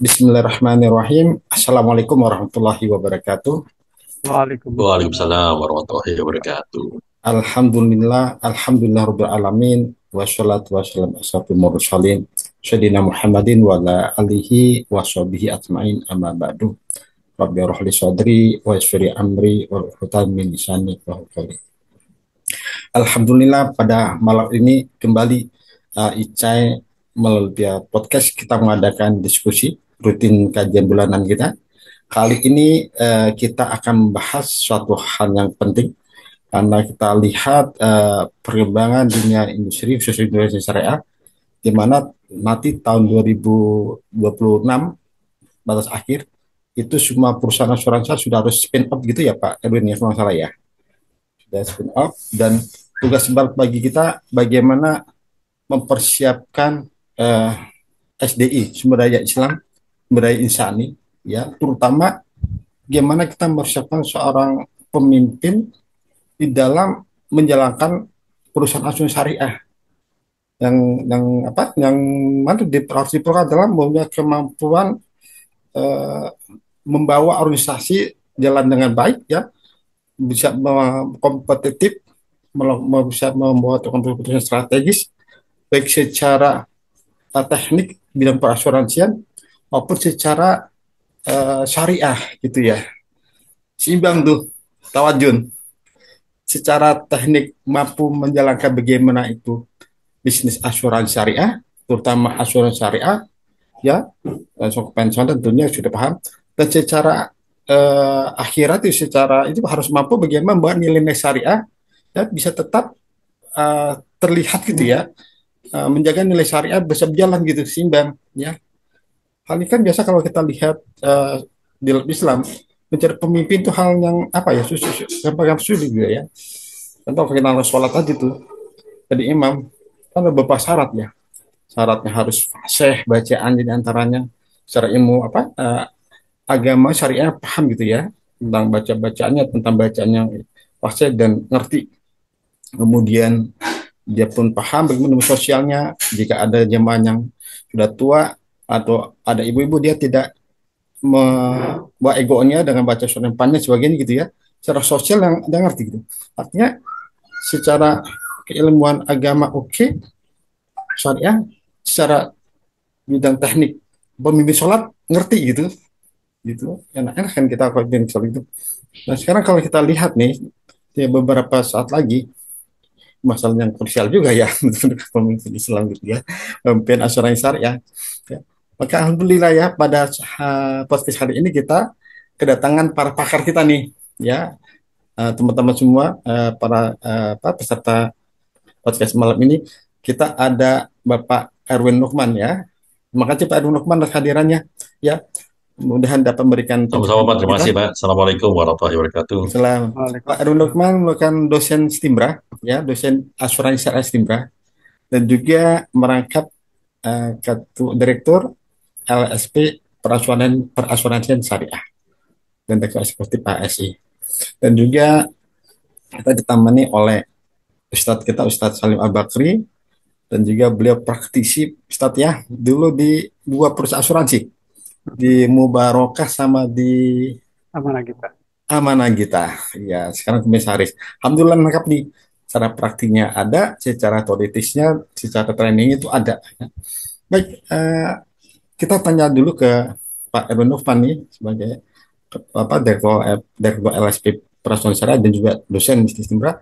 Bismillahirrahmanirrahim. Assalamualaikum warahmatullahi wabarakatuh. Waalaikumsalam. Waalaikumsalam warahmatullahi wabarakatuh. Alhamdulillah rabbil alamin. Wassalatu wassalamu asrofil mursalin. Sayyidina Muhammadin wa ala alihi wa sahbihi ajmain amma ba'du. Rabbi rohli sadri wa yassiri amri wa uqdatan min lisani yafqahu qawli. Alhamdulillah pada malam ini kembali Icai melalui podcast kita mengadakan diskusi rutin kajian bulanan kita. Kali ini kita akan membahas suatu hal yang penting karena kita lihat perkembangan dunia industri khususnya industri syariah di mana nanti tahun 2026 batas akhir itu semua perusahaan asuransi sudah harus spin off gitu ya Pak Erwin ya kalau nggak salah ya, sudah spin off. Dan tugas bagi kita bagaimana mempersiapkan eh, SDI sumber daya Islam, sumber daya insani ya, terutama bagaimana kita mempersiapkan seorang pemimpin di dalam menjalankan perusahaan asuransi syariah yang yang mana harus diperlukan dalam mempunyai kemampuan eh, membawa organisasi jalan dengan baik ya, bisa kompetitif, bisa membawa keputusan strategis baik secara teknik bidang perasuransian maupun secara syariah gitu ya, seimbang tuh tawajun secara teknik mampu menjalankan bagaimana itu bisnis asuransi syariah, terutama asuransi syariah ya, langsung pensiun tentunya sudah paham. Dan secara akhirat itu secara itu harus mampu bagaimana membuat nilai syariah ya bisa tetap terlihat gitu ya, menjaga nilai syariah bisa berjalan gitu seimbang ya. Hal ini kan biasa kalau kita lihat di dalam Islam mencari pemimpin itu hal yang apa ya, gampang sulit gitu ya. Contoh kita sholat tadi tuh, jadi imam kan ada beberapa syarat ya. Syaratnya harus fasih bacaan di antaranya secara ilmu agama syariah paham gitu ya, tentang bacaannya, tentang bacaannya fasih dan ngerti. Kemudian dia pun paham bagaimana sosialnya, jika ada jemaah yang sudah tua atau ada ibu-ibu dia tidak membawa egonya dengan baca surat yang panjang sebagainya gitu ya, secara sosial yang dia ngerti gitu. Artinya secara keilmuan agama oke, syariah secara bidang teknik pemimpin sholat ngerti gitu, gitu enak-enak kan kita pemimpin sholat itu. Nah sekarang kalau kita lihat nih ya, beberapa saat lagi masalah yang krusial juga ya untuk pemimpin Islam gitu ya, pemimpin asuransi syariah ya. Maka alhamdulillah ya pada podcast hari ini kita kedatangan para pakar kita nih ya, teman-teman semua, para peserta podcast malam ini. Kita ada Bapak Erwin Nukman ya. Terima kasih Pak Erwin Nukman atas hadirannya ya. Mudah-mudahan dapat memberikan Sama-sama pencerahan Pak, kepada terima kita. kasih Pak. Assalamualaikum warahmatullahi wabarakatuh. Salam. Pak Erwin Waalaikumsalam. Nukman merupakan dosen Stimbra ya, dosen asuransi syariah Stimbra, dan juga merangkap direktur LSP perasuransian syariah dan direktur eksekutif ASI. Dan juga kita ditemani oleh Ustadz kita, Ustadz Salim Al-Bakri, dan juga beliau praktisi Ustadz ya, dulu di dua perusahaan asuransi, di Mubarokah sama di Amanah kita. Amanah kita. Ya, sekarang komisaris. Alhamdulillah lengkap nih. Secara praktiknya ada, secara teoritisnya, secara training itu ada. Baik, kita tanya dulu ke Pak Erwin Nufan nih sebagai direktur LSP Perasuransi Syariah dan juga dosen di Stimbra.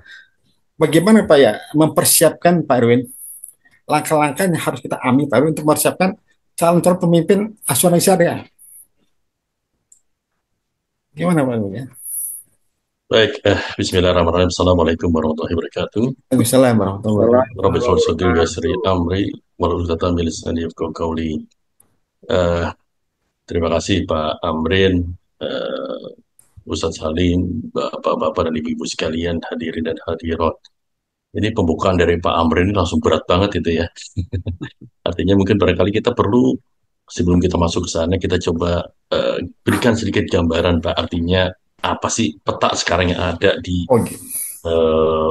Bagaimana Pak ya mempersiapkan Pak Erwin langkah-langkah yang harus kita ambil Pak Erwin untuk mempersiapkan calon-calon pemimpin asuransi syariah? Gimana Pak Erwin ya? Baik, Bismillahirrahmanirrahim. Assalamualaikum warahmatullahi wabarakatuh. Waalaikumsalam warahmatullahi Salam. wabarakatuh. Rabbi sholli sadri wa yassiri amri wahlul 'uqdatam min lisani yafqahu qawli. Eh, Terima kasih Pak Amrin, Ustadz Salim, Bapak-bapak dan Ibu-ibu sekalian hadirin dan hadirat. Ini pembukaan dari Pak Amrin ini langsung berat banget itu ya. Artinya mungkin barangkali kita perlu sebelum kita masuk ke sana kita coba berikan sedikit gambaran Pak. Artinya apa sih peta sekarang yang ada di Oh gitu. eh,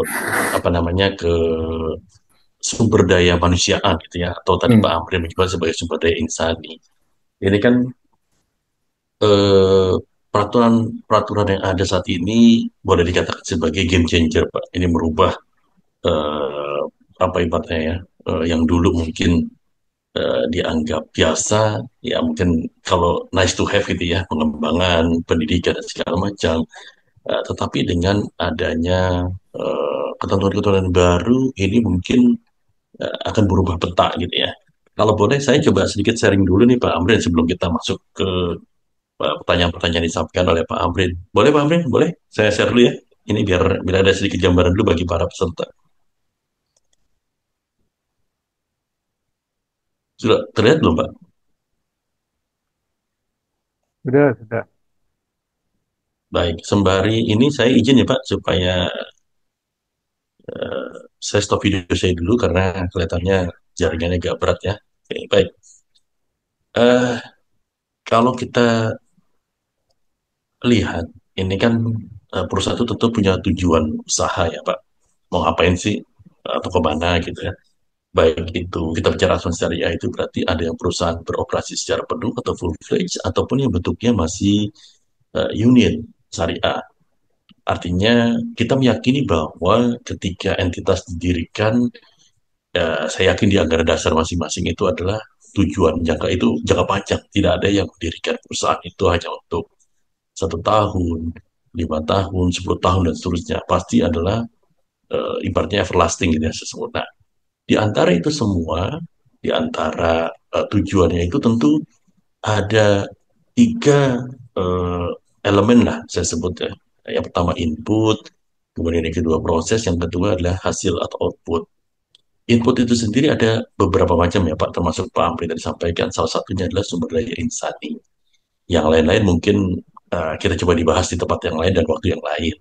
apa namanya ke sumber daya manusiaan gitu ya, atau tadi Pak Hmm. Amri menyebut sebagai sumber daya insani. Ini kan eh, peraturan yang ada saat ini boleh dikatakan sebagai game changer, Pak. Ini merubah eh, apa ibaratnya ya, yang dulu mungkin dianggap biasa, ya mungkin kalau nice to have gitu ya, pengembangan pendidikan dan segala macam. Tetapi dengan adanya ketentuan-ketentuan baru, ini mungkin akan berubah peta gitu ya. Kalau boleh, saya coba sedikit sharing dulu nih Pak Amrin sebelum kita masuk ke pertanyaan-pertanyaan yang disampaikan oleh Pak Amrin. Boleh Pak Amrin? Boleh? Saya share dulu ya. Ini biar ada sedikit gambaran dulu bagi para peserta. Sudah terlihat belum Pak? Sudah. Baik, sembari ini saya izin ya Pak supaya saya stop video saya dulu karena kelihatannya jaringannya agak berat ya. Oke, baik. Eh, Kalau kita lihat, ini kan perusahaan itu tentu punya tujuan usaha ya Pak. Mau ngapain sih atau kemana gitu ya. Baik itu kita bicara asuransi syariah itu berarti ada yang perusahaan beroperasi secara penuh atau full fledged ataupun yang bentuknya masih unit syariah. Artinya kita meyakini bahwa ketika entitas didirikan, saya yakin di anggaran dasar masing-masing itu adalah tujuan jangka panjang. Tidak ada yang mendirikan perusahaan itu hanya untuk 1 tahun, 5 tahun, 10 tahun dan seterusnya. Pasti adalah ibaratnya everlasting gitu ya sesungguhnya. Nah, di antara itu semua, di antara tujuannya itu tentu ada 3 elemen lah saya sebut ya. Yang pertama input, kemudian yang kedua proses, yang kedua adalah hasil atau output. Input itu sendiri ada beberapa macam ya Pak, termasuk Pak Amri tadi sampaikan. Salah satunya adalah sumber daya insani. Yang lain-lain mungkin kita coba dibahas di tempat yang lain dan waktu yang lain.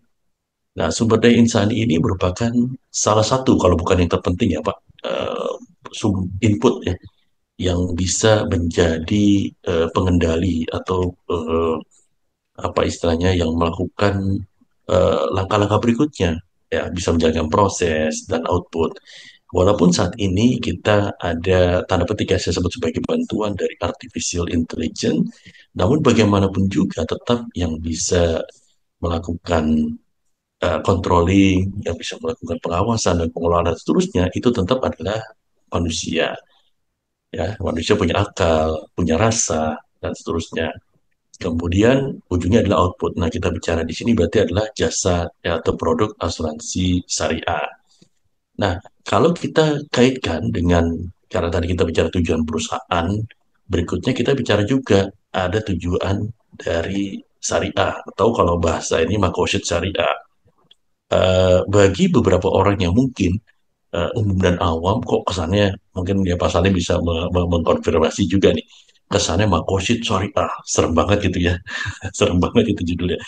Nah, sumber daya insani ini merupakan salah satu, kalau bukan yang terpenting ya Pak, input ya, yang bisa menjadi pengendali atau apa istilahnya yang melakukan langkah-langkah berikutnya, ya bisa menjalankan proses dan output. Walaupun saat ini kita ada tanda petik yang saya sebut sebagai bantuan dari artificial intelligence, namun bagaimanapun juga tetap yang bisa melakukan controlling, yang bisa melakukan pengawasan dan pengelolaan dan seterusnya itu tetap adalah manusia. Ya, manusia punya akal, punya rasa dan seterusnya. Kemudian ujungnya adalah output. Nah, kita bicara di sini berarti adalah jasa ya, atau produk asuransi syariah. Nah, kalau kita kaitkan dengan karena tadi kita bicara tujuan perusahaan, berikutnya kita bicara juga ada tujuan dari syariah atau kalau bahasa ini makosid syariah. Bagi beberapa orang yang mungkin umum dan awam kok kesannya mungkin ya Pak Salim bisa mengkonfirmasi juga nih kesannya makosid syariah serem banget gitu ya. Serem banget itu judulnya.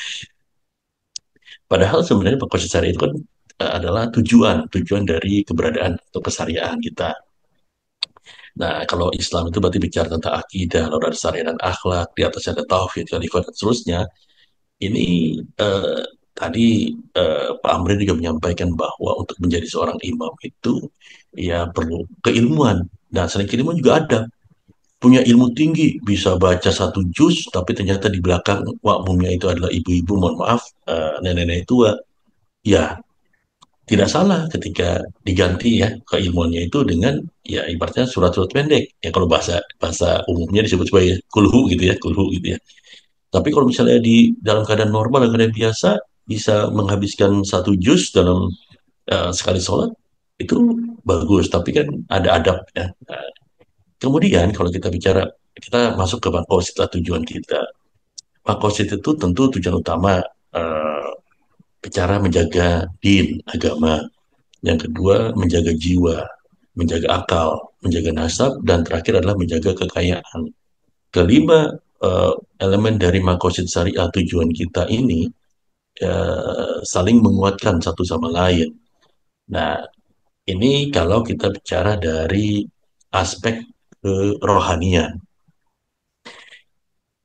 Padahal sebenarnya makosid syariah itu kan adalah tujuan dari keberadaan atau kesariaan kita. Nah, kalau Islam itu berarti bicara tentang akidah, lalu ada syariat dan akhlak, di atasnya ada tauhid, khalifah dan seterusnya. Ini tadi Pak Amrin juga menyampaikan bahwa untuk menjadi seorang imam itu ya perlu keilmuan. Nah, selain keilmuan juga ada punya ilmu tinggi, bisa baca 1 juz, tapi ternyata di belakang makmumnya itu adalah ibu-ibu, mohon maaf, nenek-nenek tua. Ya, tidak salah ketika diganti ya keilmuannya itu dengan ya ibaratnya surat-surat pendek. Ya kalau bahasa bahasa umumnya disebut sebagai kulhu gitu ya, kulhu gitu ya. Tapi kalau misalnya di dalam keadaan normal dan keadaan biasa bisa menghabiskan 1 juz dalam sekali sholat itu bagus. Tapi kan ada adab ya. Nah, kemudian kalau kita bicara kita masuk ke makosid tujuan kita. Makosid itu tentu tujuan utama eh, bicara menjaga din agama. Yang kedua menjaga jiwa, menjaga akal, menjaga nasab, dan terakhir adalah menjaga kekayaan. Kelima elemen dari makosid syariah tujuan kita ini saling menguatkan satu sama lain. Nah, ini kalau kita bicara dari aspek kerohanian.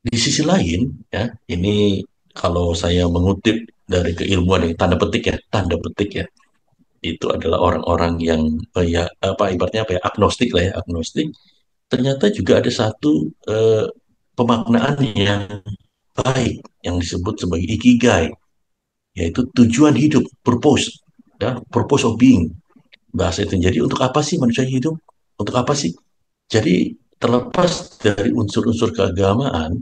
Di sisi lain, ya, ini kalau saya mengutip dari keilmuan yang tanda petik ya, itu adalah orang-orang yang ya apa ibaratnya apa ya agnostik lah ya agnostik. Ternyata juga ada satu pemaknaan yang baik yang disebut sebagai ikigai, yaitu tujuan hidup, purpose, ya, purpose of being, bahasa itu. Jadi untuk apa sih manusia hidup? Untuk apa sih? Jadi terlepas dari unsur-unsur keagamaan,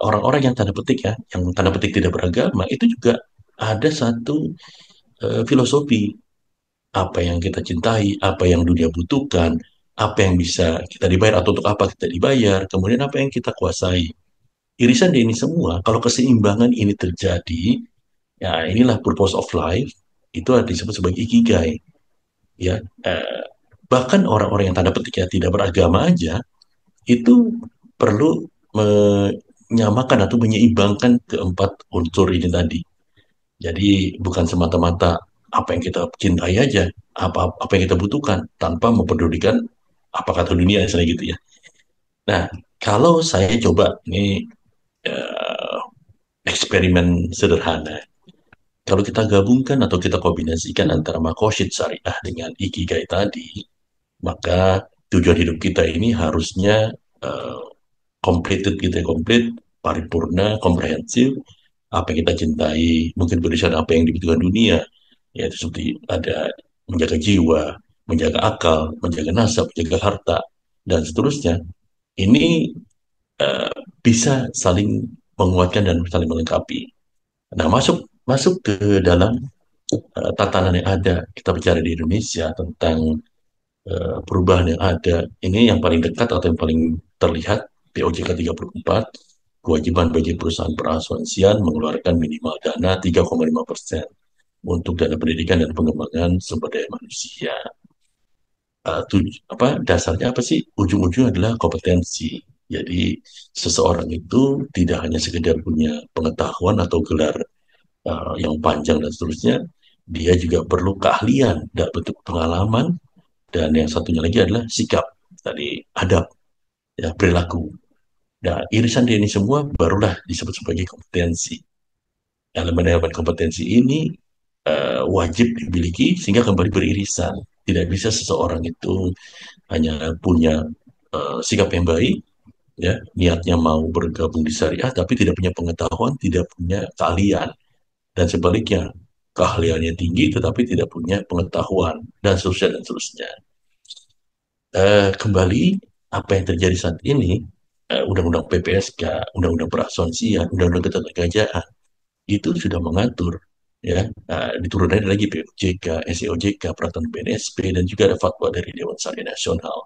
orang-orang yang tanda petik ya, yang tanda petik tidak beragama itu juga ada satu filosofi apa yang kita cintai, apa yang dunia butuhkan, apa yang bisa kita dibayar atau untuk apa kita dibayar, kemudian apa yang kita kuasai. Irisan dari ini semua, kalau keseimbangan ini terjadi, ya inilah purpose of life, itu disebut sebagai ikigai. Ya, bahkan orang-orang yang tanda petiknya tidak beragama aja, itu perlu menyamakan atau menyeimbangkan keempat unsur ini tadi. Jadi bukan semata-mata apa yang kita cintai aja, apa yang kita butuhkan tanpa mempedulikan apa kata dunia misalnya gitu ya. Nah, kalau saya coba ini eh, eksperimen sederhana, kalau kita gabungkan atau kita kombinasikan antara makosyid syariah dengan ikigai tadi, maka tujuan hidup kita ini harusnya eh, completed gitu ya, komplit, paripurna, komprehensif, apa yang kita cintai, mungkin berdasarkan apa yang dibutuhkan dunia, yaitu seperti ada menjaga jiwa, menjaga akal, menjaga nasab, menjaga harta, dan seterusnya. Ini eh, bisa saling menguatkan dan saling melengkapi. Nah, masuk masuk ke dalam tatanan yang ada. Kita bicara di Indonesia tentang perubahan yang ada. Ini yang paling dekat atau yang paling terlihat POJK 34, kewajiban bagi perusahaan perasuransian mengeluarkan minimal dana 3,5% untuk dana pendidikan dan pengembangan sumber daya manusia. Dasarnya apa sih? Ujung-ujungnya adalah kompetensi. Jadi seseorang itu tidak hanya sekedar punya pengetahuan atau gelar yang panjang dan seterusnya, dia juga perlu keahlian dan bentuk pengalaman, dan yang satunya lagi adalah sikap, tadi adab, ya, perilaku. Nah, irisan dari ini semua barulah disebut sebagai kompetensi. Elemen-elemen kompetensi ini wajib dimiliki sehingga kembali beririsan. Tidak bisa seseorang itu hanya punya sikap yang baik, ya, niatnya mau bergabung di syariah, tapi tidak punya pengetahuan, tidak punya keahlian, dan sebaliknya keahliannya tinggi tetapi tidak punya pengetahuan, dan seterusnya dan seterusnya. Kembali apa yang terjadi saat ini, Undang-Undang PPSK, Undang-Undang Perasuransian, Undang-Undang Ketenagakerjaan itu sudah mengatur, ya, diturunkan lagi POJK, SEOJK, peraturan BNSP, dan juga ada fatwa dari Dewan Syariah Nasional.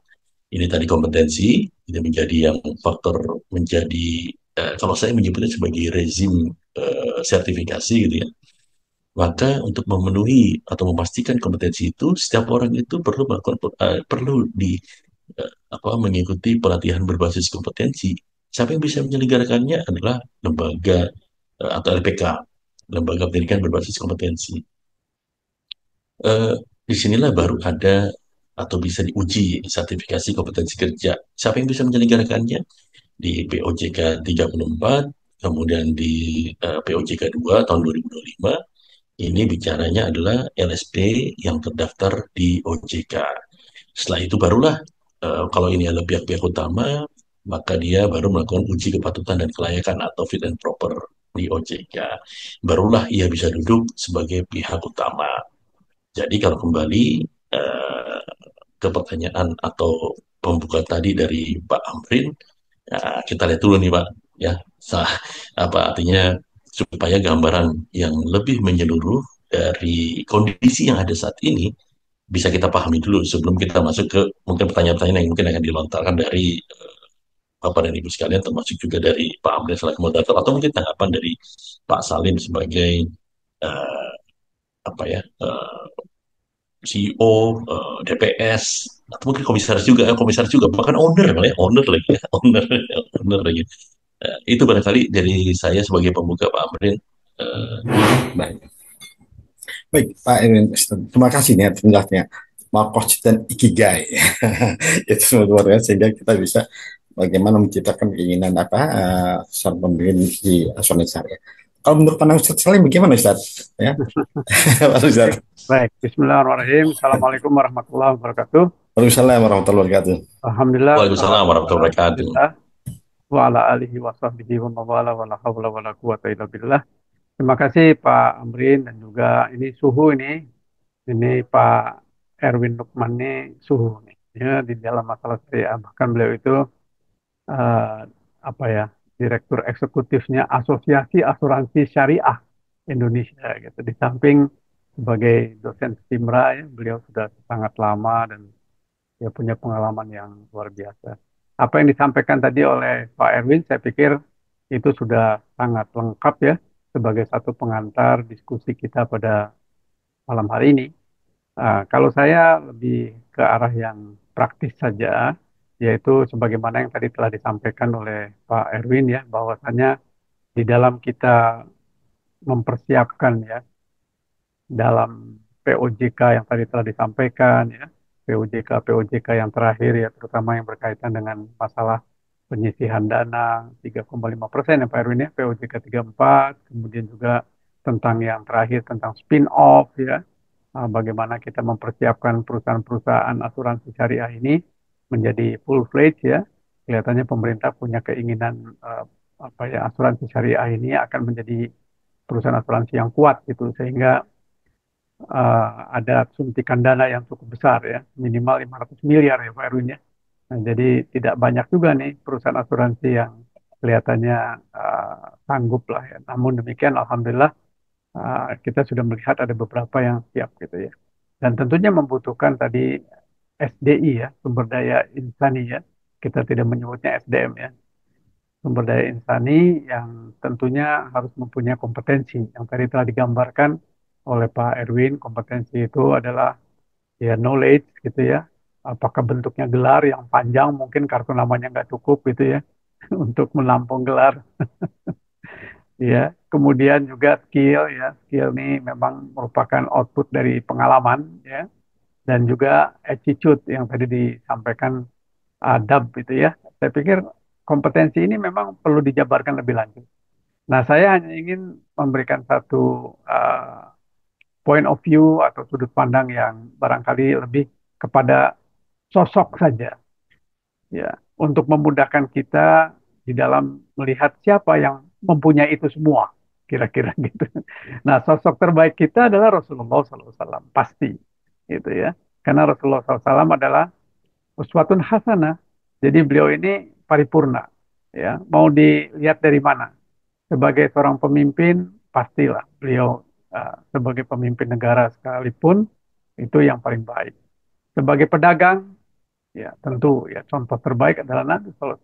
Ini tadi kompetensi, itu menjadi yang faktor menjadi, kalau saya menyebutnya sebagai rezim sertifikasi gitu ya. Maka untuk memenuhi atau memastikan kompetensi itu, setiap orang itu perlu melakukan perlu mengikuti pelatihan berbasis kompetensi. Siapa yang bisa menyelenggarakannya adalah lembaga atau LPK, lembaga pendidikan berbasis kompetensi. Disinilah baru ada atau bisa diuji sertifikasi kompetensi kerja. Siapa yang bisa menyelenggarakannya? Di POJK 34, kemudian di POJK 2 tahun 2025, ini bicaranya adalah LSP yang terdaftar di OJK. Setelah itu barulah kalau ini adalah pihak-pihak utama, maka dia baru melakukan uji kepatutan dan kelayakan atau fit and proper di OJK. Barulah ia bisa duduk sebagai pihak utama. Jadi kalau kembali eh, ke pertanyaan atau pembuka tadi dari Pak Amrin, ya, kita lihat dulu nih Pak, ya, sah, apa artinya supaya gambaran yang lebih menyeluruh dari kondisi yang ada saat ini bisa kita pahami dulu sebelum kita masuk ke mungkin pertanyaan-pertanyaan yang mungkin akan dilontarkan dari Bapak dan Ibu sekalian, termasuk juga dari Pak Amrin selaku moderator, atau mungkin tanggapan dari Pak Salim sebagai eh, apa ya CEO, DPS, atau mungkin komisaris juga, bahkan owner kali ya, owner lagi ya, owner lagi. Itu barangkali dari saya sebagai pembuka, Pak Amrin. Eh, Baik. Baik, Pak Erwin, terima kasih nih penjelasannya. Makos dan ikigai itu luar biasa sehingga kita bisa bagaimana menciptakan keinginan apa seorang pemimpin di asuransi syariah. Kalau menurut pandangan Ustaz Salim bagaimana Ustaz? Ya, Pak Ustaz. Baik, Bismillahirrahmanirrahim. Assalamualaikum warahmatullahi wabarakatuh. Waalaikumsalam warahmatullahi wabarakatuh. Alhamdulillah, Waalaikumsalam warahmatullahi wabarakatuh. alhamdulillah. wa ala alihi wa sahbihi wa mawala wa la hawla wa la quwata illa billah. Terima kasih Pak Amrin dan juga ini suhu ini Pak Erwin Lukman ini suhu nih ya di dalam masalah syariah. Bahkan beliau itu eh, apa ya direktur eksekutifnya Asosiasi Asuransi Syariah Indonesia gitu. Di samping sebagai dosen STIMRA ya, beliau sudah sangat lama dan dia punya pengalaman yang luar biasa. Apa yang disampaikan tadi oleh Pak Erwin, saya pikir itu sudah sangat lengkap ya sebagai satu pengantar diskusi kita pada malam hari ini. Kalau saya lebih ke arah yang praktis saja, yaitu sebagaimana yang tadi telah disampaikan oleh Pak Erwin ya, bahwasanya di dalam kita mempersiapkan ya dalam POJK yang tadi telah disampaikan ya, POJK yang terakhir ya, terutama yang berkaitan dengan masalah penyisihan dana 3,5% ya Pak Erwin ya, POJK 34, kemudian juga tentang yang terakhir tentang spin-off ya, bagaimana kita mempersiapkan perusahaan-perusahaan asuransi syariah ini menjadi full-fledged ya. Kelihatannya pemerintah punya keinginan apa ya asuransi syariah ini akan menjadi perusahaan asuransi yang kuat gitu sehingga ada suntikan dana yang cukup besar ya, minimal 500 miliar ya Pak Erwin ya. Nah, jadi tidak banyak juga nih perusahaan asuransi yang kelihatannya sanggup lah ya. Namun demikian, alhamdulillah kita sudah melihat ada beberapa yang siap gitu ya. Dan tentunya membutuhkan tadi SDI ya, sumber daya insani ya. Kita tidak menyebutnya SDM ya. Sumber daya insani yang tentunya harus mempunyai kompetensi yang tadi telah digambarkan oleh Pak Erwin. Kompetensi itu adalah ya knowledge gitu ya. Apakah bentuknya gelar yang panjang, mungkin kartu namanya nggak cukup gitu ya untuk menampung gelar. Ya, kemudian juga skill ya. Skill ini memang merupakan output dari pengalaman ya, dan juga attitude yang tadi disampaikan adab gitu ya. Saya pikir kompetensi ini memang perlu dijabarkan lebih lanjut. Nah, saya hanya ingin memberikan satu point of view atau sudut pandang yang barangkali lebih kepada sosok saja ya, untuk memudahkan kita di dalam melihat siapa yang mempunyai itu semua, kira-kira gitu. Nah, sosok terbaik kita adalah Rasulullah SAW, pasti, gitu ya. Karena Rasulullah SAW adalah uswatun hasanah. Jadi beliau ini paripurna, ya. Mau dilihat dari mana? Sebagai seorang pemimpin, pastilah beliau sebagai pemimpin negara sekalipun itu yang paling baik. Sebagai pedagang, ya tentu ya contoh terbaik adalah Nabi SAW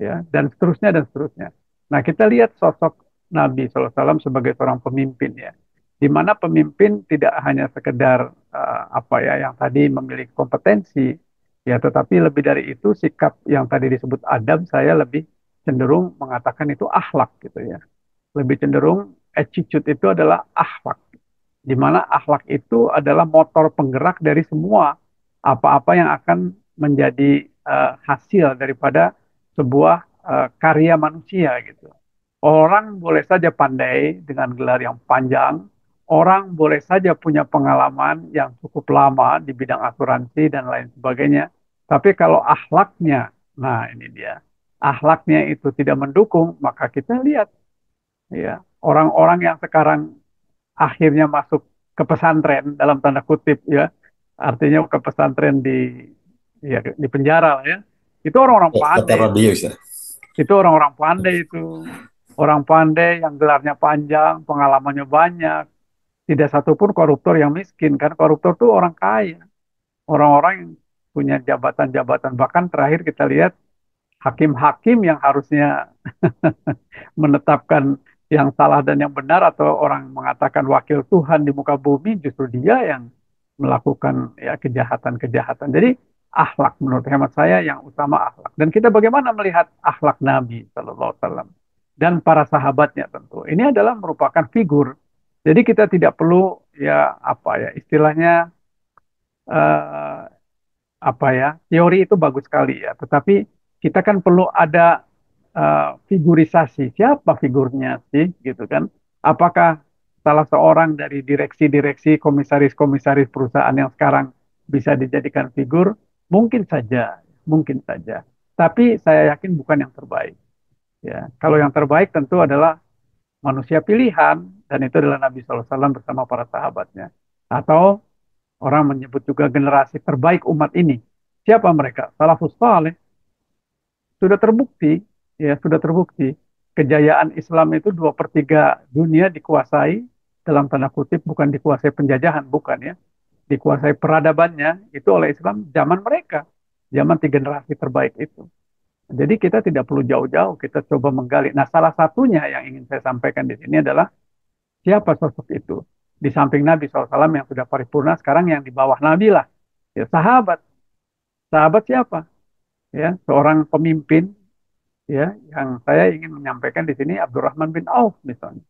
ya dan seterusnya dan seterusnya. Nah, kita lihat sosok Nabi SAW sebagai seorang pemimpin ya, di mana pemimpin tidak hanya sekedar apa ya yang tadi memiliki kompetensi ya, tetapi lebih dari itu sikap yang tadi disebut adab, saya lebih cenderung mengatakan itu akhlak gitu ya, lebih cenderung attitude itu adalah akhlak, di mana akhlak itu adalah motor penggerak dari semua apa-apa yang akan menjadi hasil daripada sebuah karya manusia gitu. Orang boleh saja pandai dengan gelar yang panjang, orang boleh saja punya pengalaman yang cukup lama di bidang asuransi dan lain sebagainya. Tapi kalau akhlaknya, nah ini dia, akhlaknya itu tidak mendukung, maka kita lihat ya orang-orang yang sekarang akhirnya masuk ke pesantren dalam tanda kutip ya, artinya ke pesantren di penjara lah ya, itu orang-orang Kata pandai, Radius ya. itu orang-orang pandai itu orang pandai yang gelarnya panjang, pengalamannya banyak, tidak satupun koruptor yang miskin, kan koruptor tuh orang kaya, orang-orang yang punya jabatan-jabatan, bahkan terakhir kita lihat hakim-hakim yang harusnya menetapkan yang salah dan yang benar, atau orang mengatakan wakil Tuhan di muka bumi, justru dia yang melakukan ya kejahatan-kejahatan. Jadi akhlak menurut hemat saya yang utama akhlak. Dan kita bagaimana melihat akhlak Nabi Sallallahu Alaihi Wasallam dan para sahabatnya tentu. Ini adalah merupakan figur. Jadi kita tidak perlu ya apa ya istilahnya eh, apa ya teori itu bagus sekali ya. Tetapi kita kan perlu ada figurisasi, siapa figurnya sih gitu kan, apakah salah seorang dari direksi-direksi komisaris-komisaris perusahaan yang sekarang bisa dijadikan figur, mungkin saja, mungkin saja, tapi saya yakin bukan yang terbaik. Ya, kalau yang terbaik tentu adalah manusia pilihan, dan itu adalah Nabi SAW bersama para sahabatnya. Atau orang menyebut juga generasi terbaik umat ini. Siapa mereka? Salafus saleh. Sudah terbukti, ya sudah terbukti. Kejayaan Islam itu 2/3 dunia dikuasai, dalam tanda kutip, bukan dikuasai penjajahan, bukan ya. Dikuasai peradabannya itu oleh Islam zaman mereka. Zaman 3 generasi terbaik itu. Jadi kita tidak perlu jauh-jauh, kita coba menggali. Nah, salah satunya yang ingin saya sampaikan di sini adalah siapa sosok itu. Di samping Nabi SAW yang sudah paripurna, sekarang yang di bawah Nabi lah. Ya, sahabat. Sahabat siapa? Ya, seorang pemimpin ya yang saya ingin menyampaikan di sini Abdurrahman bin Auf misalnya.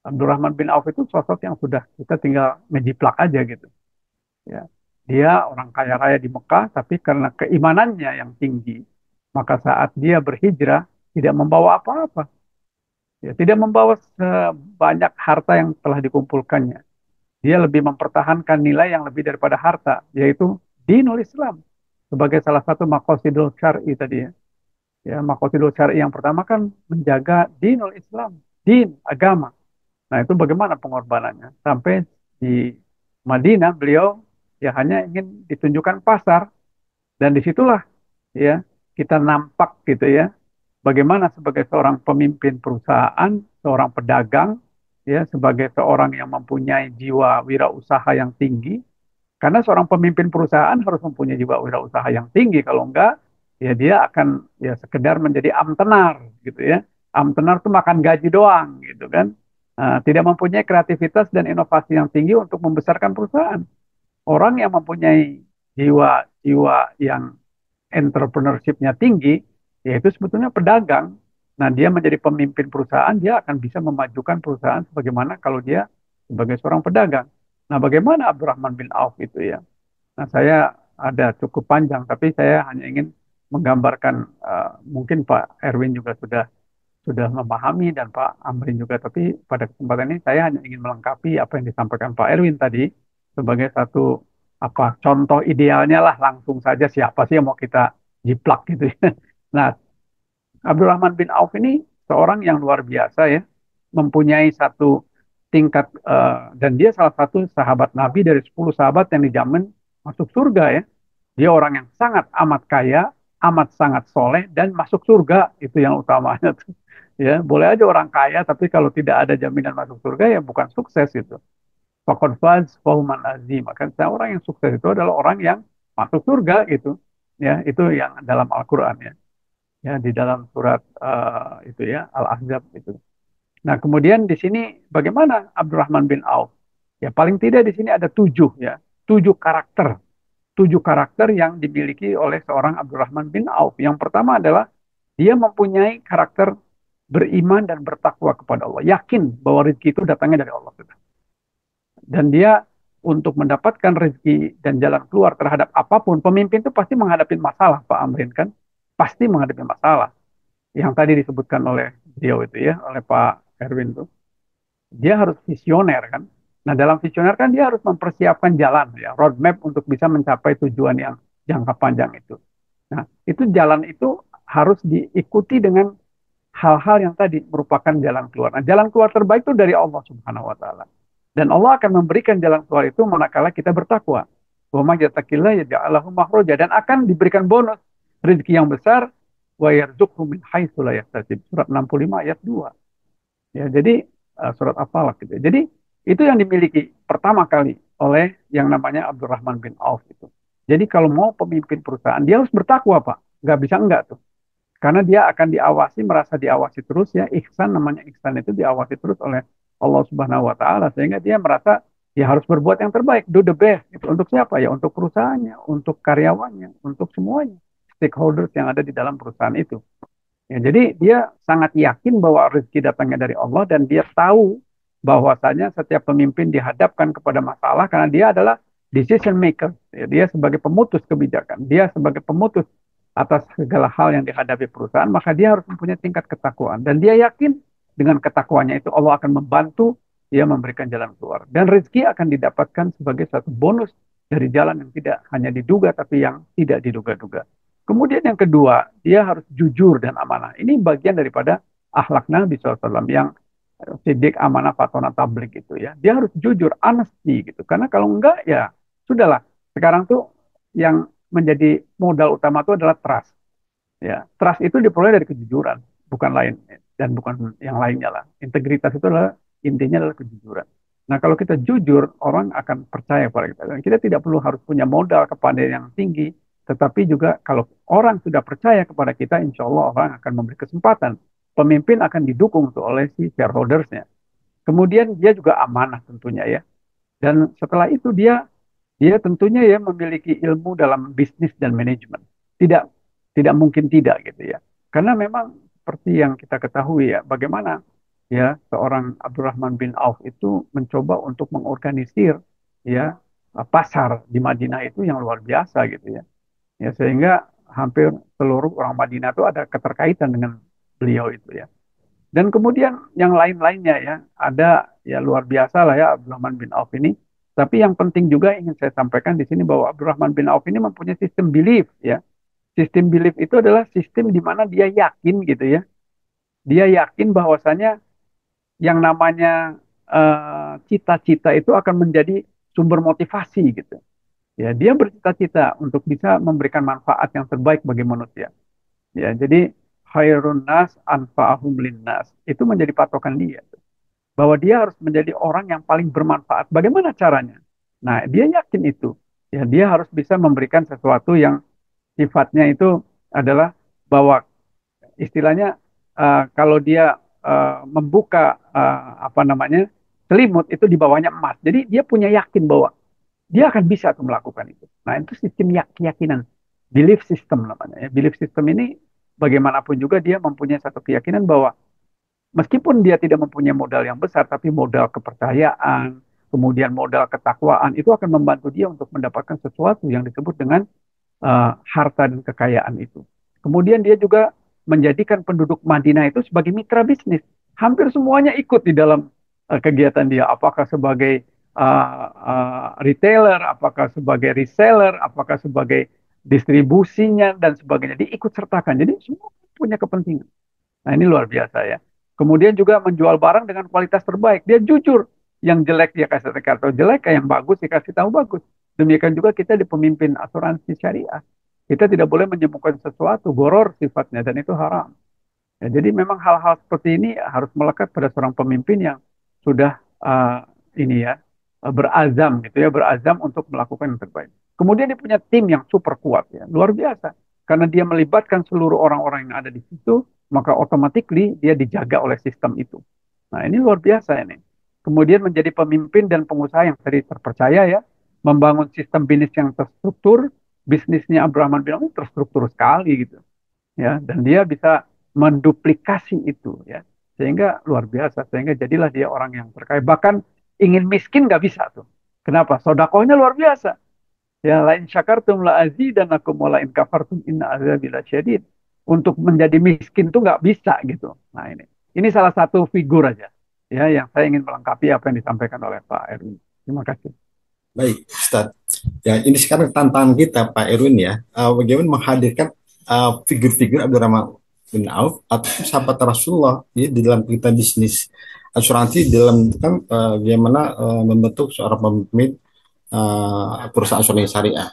Abdurrahman bin Auf itu sosok yang sudah kita tinggal ngejiplak aja gitu. Ya. Dia orang kaya raya di Mekah, tapi karena keimanannya yang tinggi, maka saat dia berhijrah tidak membawa apa-apa. Ya, tidak membawa sebanyak harta yang telah dikumpulkannya. Dia lebih mempertahankan nilai yang lebih daripada harta, yaitu dinul Islam sebagai salah satu maqasidul syar'i tadi ya. Ya, maqasidul syar'i yang pertama kan menjaga dinul Islam, din, agama. Nah, itu bagaimana pengorbanannya? Sampai di Madinah beliau ya hanya ingin ditunjukkan pasar, dan disitulah ya kita nampak gitu ya bagaimana sebagai seorang pemimpin perusahaan, seorang pedagang, ya, sebagai seorang yang mempunyai jiwa wirausaha yang tinggi, karena seorang pemimpin perusahaan harus mempunyai jiwa wirausaha yang tinggi, kalau enggak, ya dia akan ya sekedar menjadi amtenar, gitu ya. Amtenar tuh makan gaji doang, gitu kan. Tidak mempunyai kreativitas dan inovasi yang tinggi untuk membesarkan perusahaan. Orang yang mempunyai jiwa-jiwa yang entrepreneurship-nya tinggi, yaitu sebetulnya pedagang. Nah, dia menjadi pemimpin perusahaan, dia akan bisa memajukan perusahaan sebagaimana kalau dia sebagai seorang pedagang. Nah, bagaimana Abdurrahman bin Auf itu ya? Nah, saya ada cukup panjang, tapi saya hanya ingin menggambarkan, mungkin Pak Erwin juga sudah memahami dan Pak Amrin juga, tapi pada kesempatan ini saya hanya ingin melengkapi apa yang disampaikan Pak Erwin tadi sebagai satu apa contoh idealnya lah, langsung saja siapa sih yang mau kita jiplak gitu ya. Nah, Abdurrahman bin Auf ini seorang yang luar biasa ya, mempunyai satu tingkat, dan dia salah satu sahabat Nabi dari 10 sahabat yang dijamin masuk surga ya. Dia orang yang sangat amat kaya, amat sangat soleh, dan masuk surga. Itu yang utamanya tuh. Ya, boleh aja orang kaya, tapi kalau tidak ada jaminan masuk surga, ya bukan sukses itu. Fakad faz fahuman azim. Maka orang yang sukses itu adalah orang yang masuk surga gitu. Ya, itu yang dalam Al-Quran ya. Ya, di dalam surat itu ya, Al-Ahzab itu. Nah, kemudian di sini bagaimana Abdurrahman bin Auf? Ya, paling tidak di sini ada 7 ya. 7 karakter. 7 karakter yang dimiliki oleh seorang Abdurrahman bin Auf. Yang pertama adalah dia mempunyai karakter beriman dan bertakwa kepada Allah. Yakin bahwa rezeki itu datangnya dari Allah. Dan dia untuk mendapatkan rezeki dan jalan keluar terhadap apapun, pemimpin itu pasti menghadapi masalah, Pak Amrin kan? Pasti menghadapi masalah. Yang tadi disebutkan oleh beliau itu ya, oleh Pak Erwin itu. Dia harus visioner kan? Nah, dalam visioner kan dia harus mempersiapkan jalan ya, roadmap untuk bisa mencapai tujuan yang jangka panjang itu. Nah, itu jalan itu harus diikuti dengan hal-hal yang tadi merupakan jalan keluar. Nah, jalan keluar terbaik itu dari Allah Subhanahu wa taala. Dan Allah akan memberikan jalan keluar itu manakala kita bertakwa. Wa may yattaqillah yaj'al lahu makhraja, dan akan diberikan bonus rezeki yang besar, wa yarzuqhu min haitsu la yahtasib. Surat 65 ayat 2. Ya, jadi surat apalah gitu. Jadi itu yang dimiliki pertama kali oleh yang namanya Abdurrahman bin Auf itu. Jadi kalau mau pemimpin perusahaan, dia harus bertakwa, Pak. Nggak bisa enggak tuh. Karena dia akan diawasi, merasa diawasi terus ya. Ihsan, namanya ihsan itu diawasi terus oleh Allah Subhanahu wa taala, sehingga dia merasa dia harus berbuat yang terbaik, do the best. Itu untuk siapa ya? Untuk perusahaannya, untuk karyawannya, untuk semuanya stakeholders yang ada di dalam perusahaan itu. Ya, jadi dia sangat yakin bahwa rezeki datangnya dari Allah, dan dia tahu bahwasanya setiap pemimpin dihadapkan kepada masalah karena dia adalah decision maker. Ya, dia sebagai pemutus kebijakan, dia sebagai pemutus atas segala hal yang dihadapi perusahaan, maka dia harus mempunyai tingkat ketakwaan. Dan dia yakin dengan ketakwaannya itu Allah akan membantu dia memberikan jalan keluar. Dan rezeki akan didapatkan sebagai satu bonus dari jalan yang tidak hanya diduga, tapi yang tidak diduga-duga. Kemudian yang kedua, dia harus jujur dan amanah. Ini bagian daripada akhlak Nabi SAW yang sidik, amanah, fatona, tablik itu ya. Dia harus jujur, honesty gitu. Karena kalau enggak ya sudahlah. Sekarang tuh yang menjadi modal utama itu adalah trust. Ya, trust itu diperoleh dari kejujuran, bukan lain dan bukan yang lainnya lah. Integritas itu adalah intinya adalah kejujuran. Nah, kalau kita jujur, orang akan percaya kepada kita. Dan kita tidak perlu harus punya modal kepada yang tinggi, tetapi juga kalau orang sudah percaya kepada kita, insya Allah orang akan memberi kesempatan. Pemimpin akan didukung tuh oleh si shareholdersnya. Kemudian dia juga amanah tentunya ya. Dan setelah itu dia tentunya ya memiliki ilmu dalam bisnis dan manajemen. Tidak tidak mungkin tidak gitu ya. Karena memang seperti yang kita ketahui ya, bagaimana ya seorang Abdurrahman bin Auf itu mencoba untuk mengorganisir ya pasar di Madinah itu yang luar biasa gitu ya. Ya sehingga hampir seluruh orang Madinah itu ada keterkaitan dengan beliau itu ya. Dan kemudian yang lain-lainnya ya, ada ya luar biasa lah ya Abdurrahman bin Auf ini. Tapi yang penting juga ingin saya sampaikan di sini bahwa Abdurrahman bin Auf ini mempunyai sistem belief ya. Sistem belief itu adalah sistem di mana dia yakin gitu ya. Dia yakin bahwasanya yang namanya cita-cita itu akan menjadi sumber motivasi gitu. Ya, dia bercita-cita untuk bisa memberikan manfaat yang terbaik bagi manusia. Ya, jadi khairun nas anfa'ahum linnas itu menjadi patokan dia bahwa dia harus menjadi orang yang paling bermanfaat. Bagaimana caranya? Nah, dia yakin itu. Ya, dia harus bisa memberikan sesuatu yang sifatnya itu adalah bahwa istilahnya kalau dia membuka apa namanya selimut itu di bawahnya emas. Jadi dia punya yakin bahwa dia akan bisa tuh melakukan itu. Nah, itu sistem keyakinan, belief system namanya. Ya. Belief system ini bagaimanapun juga dia mempunyai satu keyakinan bahwa meskipun dia tidak mempunyai modal yang besar, tapi modal kepercayaan, kemudian modal ketakwaan, itu akan membantu dia untuk mendapatkan sesuatu yang disebut dengan harta dan kekayaan itu. Kemudian dia juga menjadikan penduduk Madinah itu sebagai mitra bisnis. Hampir semuanya ikut di dalam kegiatan dia, apakah sebagai retailer, apakah sebagai reseller, apakah sebagai distribusinya dan sebagainya, diikut sertakan. Jadi semua punya kepentingan. Nah, ini luar biasa ya. Kemudian juga menjual barang dengan kualitas terbaik. Dia jujur. Yang jelek dia kasih tahu jelek, yang bagus dikasih tahu bagus. Demikian juga kita di pemimpin asuransi syariah. Kita tidak boleh menyembuhkan sesuatu, goror sifatnya, dan itu haram. Ya, jadi memang hal-hal seperti ini harus melekat pada seorang pemimpin yang sudah ini ya berazam gitu ya, berazam untuk melakukan yang terbaik. Kemudian dia punya tim yang super kuat ya, luar biasa. Karena dia melibatkan seluruh orang-orang yang ada di situ, maka otomatis dia dijaga oleh sistem itu. Nah, ini luar biasa ini. Kemudian menjadi pemimpin dan pengusaha yang tadi terpercaya ya, membangun sistem bisnis yang terstruktur, bisnisnya Abraham bin Auf terstruktur sekali gitu. Ya, dan dia bisa menduplikasi itu ya. Sehingga luar biasa, sehingga jadilah dia orang yang terkaya. Bahkan ingin miskin nggak bisa tuh. Kenapa? Sodakohnya luar biasa. Ya, lain syakartum la azidanakum wa lain kafartum inna azabi lasyadid. Untuk menjadi miskin tuh nggak bisa gitu. Nah, ini salah satu figur aja ya yang saya ingin melengkapi apa yang disampaikan oleh Pak Erwin. Terima kasih. Baik, Ustaz. Ya, ini sekarang tantangan kita, Pak Erwin ya, bagaimana menghadirkan figur-figur Abdurrahman bin Auf atau sahabat Rasulullah ya, di dalam kita bisnis asuransi, di dalam kan bagaimana membentuk seorang pemimpin perusahaan asuransi syariah.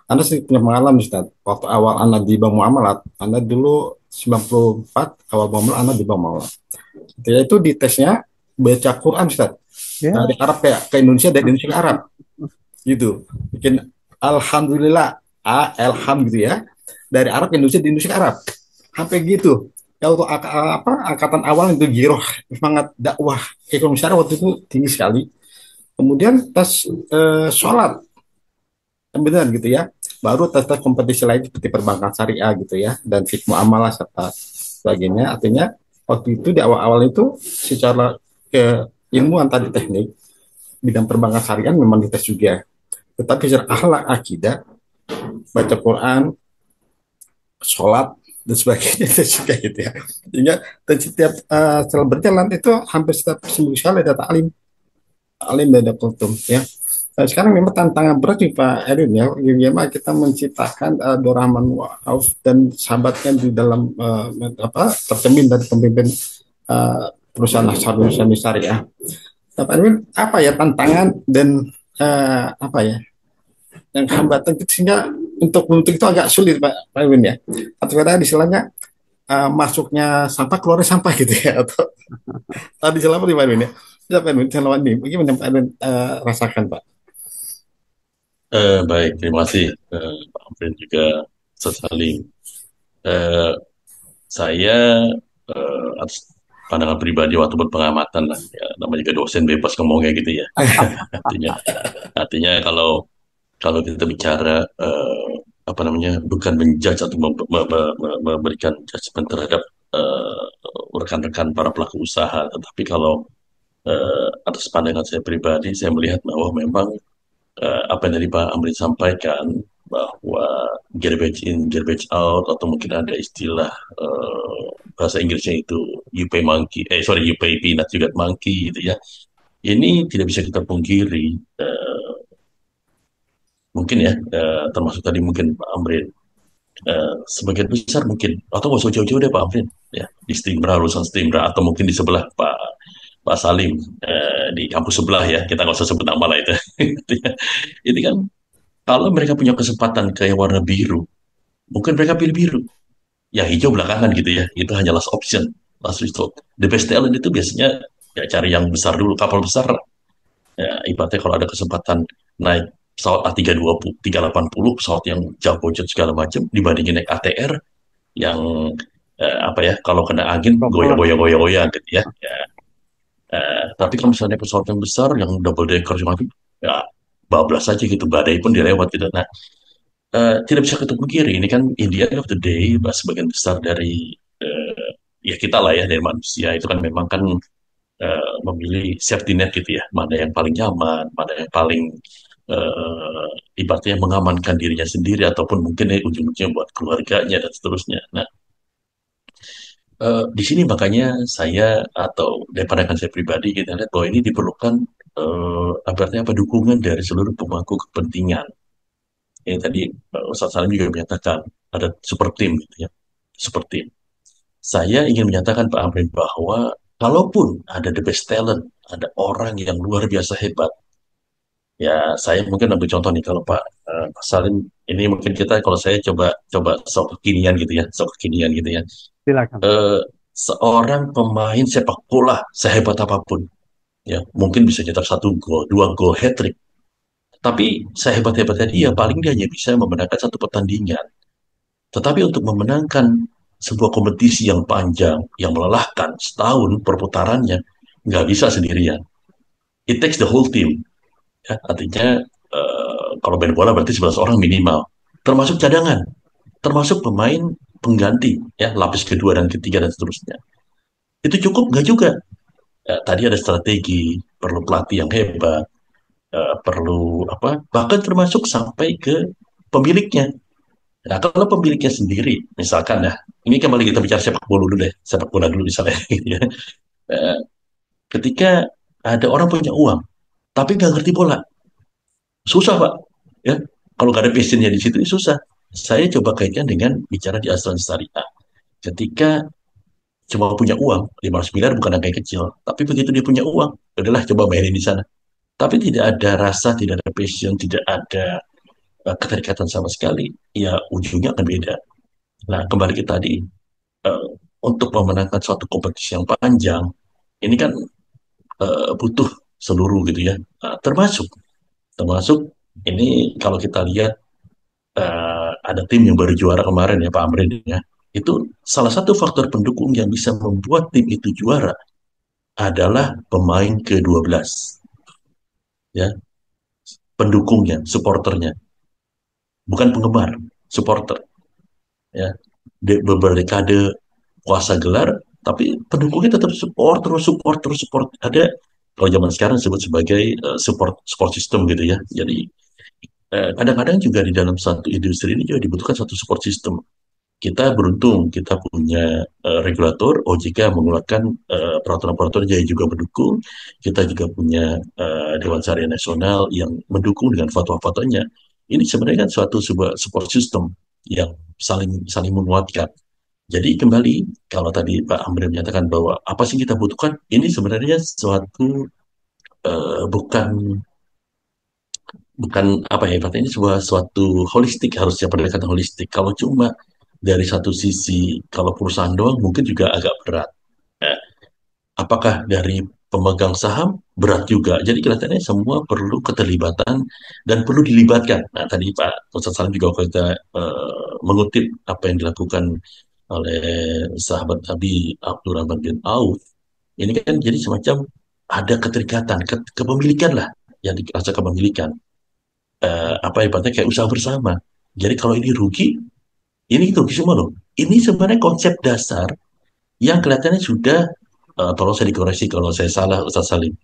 Anda sih punya pengalaman, Ustaz. Waktu awal Anda di Bank Muamalat, Anda dulu 94 awal muamalat Anda di Bank Muamalat. Itu di tesnya baca Quran, Ustaz. Ya. Dari Arab ke Indonesia, dari Indonesia ke Arab. Gitu. Bikin alhamdulillah, alham gitu ya. Dari Arab ke Indonesia, di Indonesia ke Arab. Sampai gitu. Ya waktu angkatan awal itu giroh, semangat dakwah ekonomi syariah waktu itu tinggi sekali. Kemudian tes sholat, benar gitu ya. Baru tes kompetisi lain seperti perbankan syariah gitu ya, dan fikih muamalah serta sebagainya. Artinya waktu itu di awal-awal itu secara ilmuwan tadi teknik bidang perbankan syariah memang dites juga. Tetapi secara akhlak akidah, baca Quran, sholat dan sebagainya itu juga gitu ya. Sehingga dan setiap setelah berjalan itu hampir setiap seminggu sekali ada taklim dan ada kultum ya. Sekarang memang tantangan berat nih Pak Erin ya, bagaimana kita menciptakan Dorahman Auf dan sahabatnya di dalam tercermin dari pemimpin perusahaan Hasanuddin Syariah. Pak Erin, apa ya tantangan dan apa ya yang hambatan itu sehingga untuk itu agak sulit Pak Erin ya. Atau kadang istilahnya masuknya sampah keluarnya sampah gitu ya, atau tadi selama di Pak Erin ya. Ya, Pak Erin, selama ini bagaimana Pak Erin rasakan Pak? Baik, terima kasih Pak Amrin juga Salim. Eh, saya atas pandangan pribadi waktu berpengamatan lah, ya, namanya juga dosen bebas ngomongnya gitu ya. Artinya, artinya kalau kalau kita bicara apa namanya, bukan menjudge atau memberikan judgment terhadap eh, rekan-rekan para pelaku usaha, tetapi kalau atas pandangan saya pribadi, saya melihat bahwa memang apa yang tadi Pak Amri sampaikan, bahwa garbage in, garbage out, atau mungkin ada istilah bahasa Inggrisnya itu you pay monkey, sorry, you pay peanut, you get monkey gitu ya. Ini tidak bisa kita pungkiri, mungkin ya, termasuk tadi mungkin Pak Amrin, sebagian besar mungkin, atau nggak usah jauh-jauh deh Pak Amrin, ya, di Stinbra, lulusan Stinbra, atau mungkin di sebelah Pak Salim, di kampus sebelah ya, kita nggak usah sebut nama lah itu. Itu kan, kalau mereka punya kesempatan kayak warna biru, mungkin mereka pilih biru. Yang hijau belakangan gitu ya. Itu hanya last option, last resort. The best talent itu biasanya ya cari yang besar dulu, kapal besar. Ya, ibaratnya kalau ada kesempatan naik pesawat A320, 380, pesawat yang jauh jet segala macam, dibandingin naik ATR yang apa ya, kalau kena angin goyang-goyang-goyang gitu ya. Tapi kalau misalnya pesawat yang besar, yang double decker, ya bablas saja gitu, badai pun dilewat gitu. Nah, tidak bisa kita pungkiri ini kan in the end of the day, sebagian besar dari ya kita lah ya, dari manusia itu kan memang kan memilih safety net gitu ya, mana yang paling nyaman, mana yang paling ibaratnya mengamankan dirinya sendiri, ataupun mungkin ujung-ujungnya buat keluarganya dan seterusnya. Nah, di sini makanya saya, atau dari pandangan saya pribadi, kita lihat bahwa ini diperlukan ibaratnya apa, dukungan dari seluruh pemangku kepentingan. Yang tadi Ustaz Salim juga menyatakan ada super team gitu ya, super team. Saya ingin menyatakan Pak Amrin bahwa kalaupun ada the best talent, ada orang yang luar biasa hebat, ya saya mungkin ambil contoh nih, kalau Pak Salim ini, mungkin kita, kalau saya coba coba sok kekinian gitu ya, sok kekinian gitu ya. Silakan. Eh, Seorang pemain sepak bola sehebat apapun, ya mungkin bisa cetak satu gol, dua gol, hat trick. Tapi sehebat-hebatnya dia, paling dia hanya bisa memenangkan satu pertandingan. Tetapi untuk memenangkan sebuah kompetisi yang panjang, yang melelahkan, setahun perputarannya, nggak bisa sendirian. It takes the whole team. Ya, artinya kalau main bola berarti 11 orang minimal. Termasuk cadangan, termasuk pemain pengganti, ya lapis kedua dan ketiga dan seterusnya. Itu cukup nggak juga? Tadi ada strategi, perlu pelatih yang hebat, perlu apa? Bahkan termasuk sampai ke pemiliknya. Nah, kalau pemiliknya sendiri, misalkan ya, ini kembali kita bicara sepak bola dulu deh, sepak bola dulu misalnya, gitu ya. Eh, Ketika ada orang punya uang, tapi nggak ngerti bola, susah Pak. Ya, kalau nggak ada passionnya di situ, susah. Saya coba kaitkan dengan bicara di asuransi syariah. Ketika cuma punya uang, 500 miliar bukan angka yang kecil, tapi begitu dia punya uang, adalah coba mainin di sana. Tapi tidak ada rasa, tidak ada passion, tidak ada keterikatan sama sekali, ya ujungnya akan beda. Nah, kembali ke tadi, eh, untuk memenangkan suatu kompetisi yang panjang, ini kan butuh seluruh gitu ya. Nah, termasuk ini kalau kita lihat ada tim yang baru juara kemarin ya Pak Amrin ya. Itu salah satu faktor pendukung yang bisa membuat tim itu juara adalah pemain ke-12 ya, pendukungnya, supporternya, bukan penggemar, supporter ya. Beberapa dekade kuasa gelar, tapi pendukungnya tetap support terus, support terus, support. Ada, kalau zaman sekarang disebut sebagai support support system gitu ya. Jadi kadang-kadang juga di dalam satu industri ini juga dibutuhkan satu support system. kita beruntung, kita punya regulator, OJK mengeluarkan peraturan-peraturan yang juga mendukung. Kita juga punya Dewan Syariah Nasional yang mendukung dengan fatwa-fatwanya. Ini sebenarnya kan suatu sebuah support system yang saling saling menguatkan. Jadi kembali, kalau tadi Pak Amri menyatakan bahwa apa sih kita butuhkan, ini sebenarnya suatu bukan bukan apa ya, ibaratnya ini sebuah suatu holistik, harusnya pendekatan holistik. Kalau cuma dari satu sisi, kalau perusahaan doang mungkin juga agak berat. Eh, Apakah dari pemegang saham berat juga. Jadi kelihatannya semua perlu keterlibatan dan perlu dilibatkan. Nah, tadi Pak Ustadz Salim juga kita mengutip apa yang dilakukan oleh sahabat Nabi Abdurrahman bin Auf. Ini kan jadi semacam ada keterikatan, kepemilikan lah yang dirasa kepemilikan. Apa ibaratnya kayak usaha bersama. Jadi kalau ini rugi, ini rugi semua loh. Ini sebenarnya konsep dasar yang kelihatannya sudah, tolong saya dikoreksi kalau saya salah Ustaz Salim,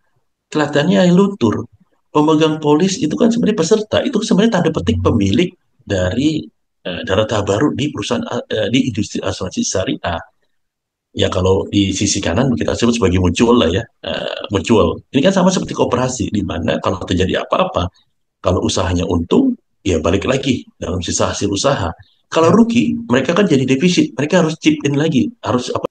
kelihatannya luntur. Pemegang polis itu kan sebenarnya peserta, itu sebenarnya tanda petik pemilik dari data baru di perusahaan, di industri asuransi syariah. Ya kalau di sisi kanan kita sebut sebagai mutual lah ya, mutual. Ini kan sama seperti koperasi, di mana kalau terjadi apa-apa, kalau usahanya untung, ya balik lagi dalam sisa hasil usaha. Kalau Ya, rugi, mereka kan jadi defisit, mereka harus chip in lagi, harus apa?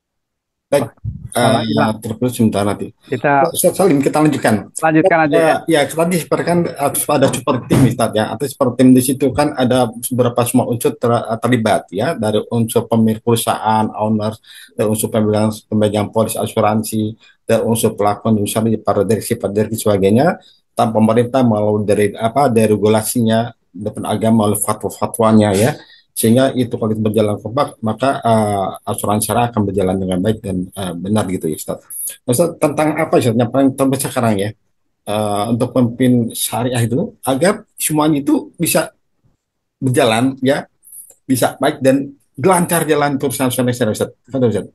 Baik, wah, malah hilang. terus sebentar nanti. Kita Ustaz Salim, kita lanjutkan. lanjutkan aja ya. Ya, tadi seperti kan ada super tim, Ustaz ya. Atau super tim di situ kan ada beberapa semua unsur terlibat ya, dari unsur pemilik perusahaan, owner, dari unsur pemegang pemegang polis asuransi, dari unsur pelaku usaha, para direksi sebagainya. Tanpa pemerintah mau dari apa, dari regulasinya, dari agama, oleh fatwa-fatwanya ya, sehingga itu kalau itu berjalan kompak maka asuransi syariah akan berjalan dengan baik dan benar gitu ya Ustaz. Ustaz, tentang apa Ustaz yang paling terbesar sekarang ya, untuk pemimpin syariah itu agar semuanya itu bisa berjalan ya, bisa baik dan lancar jalan urusan syariah Ustaz. Betul, Ustaz.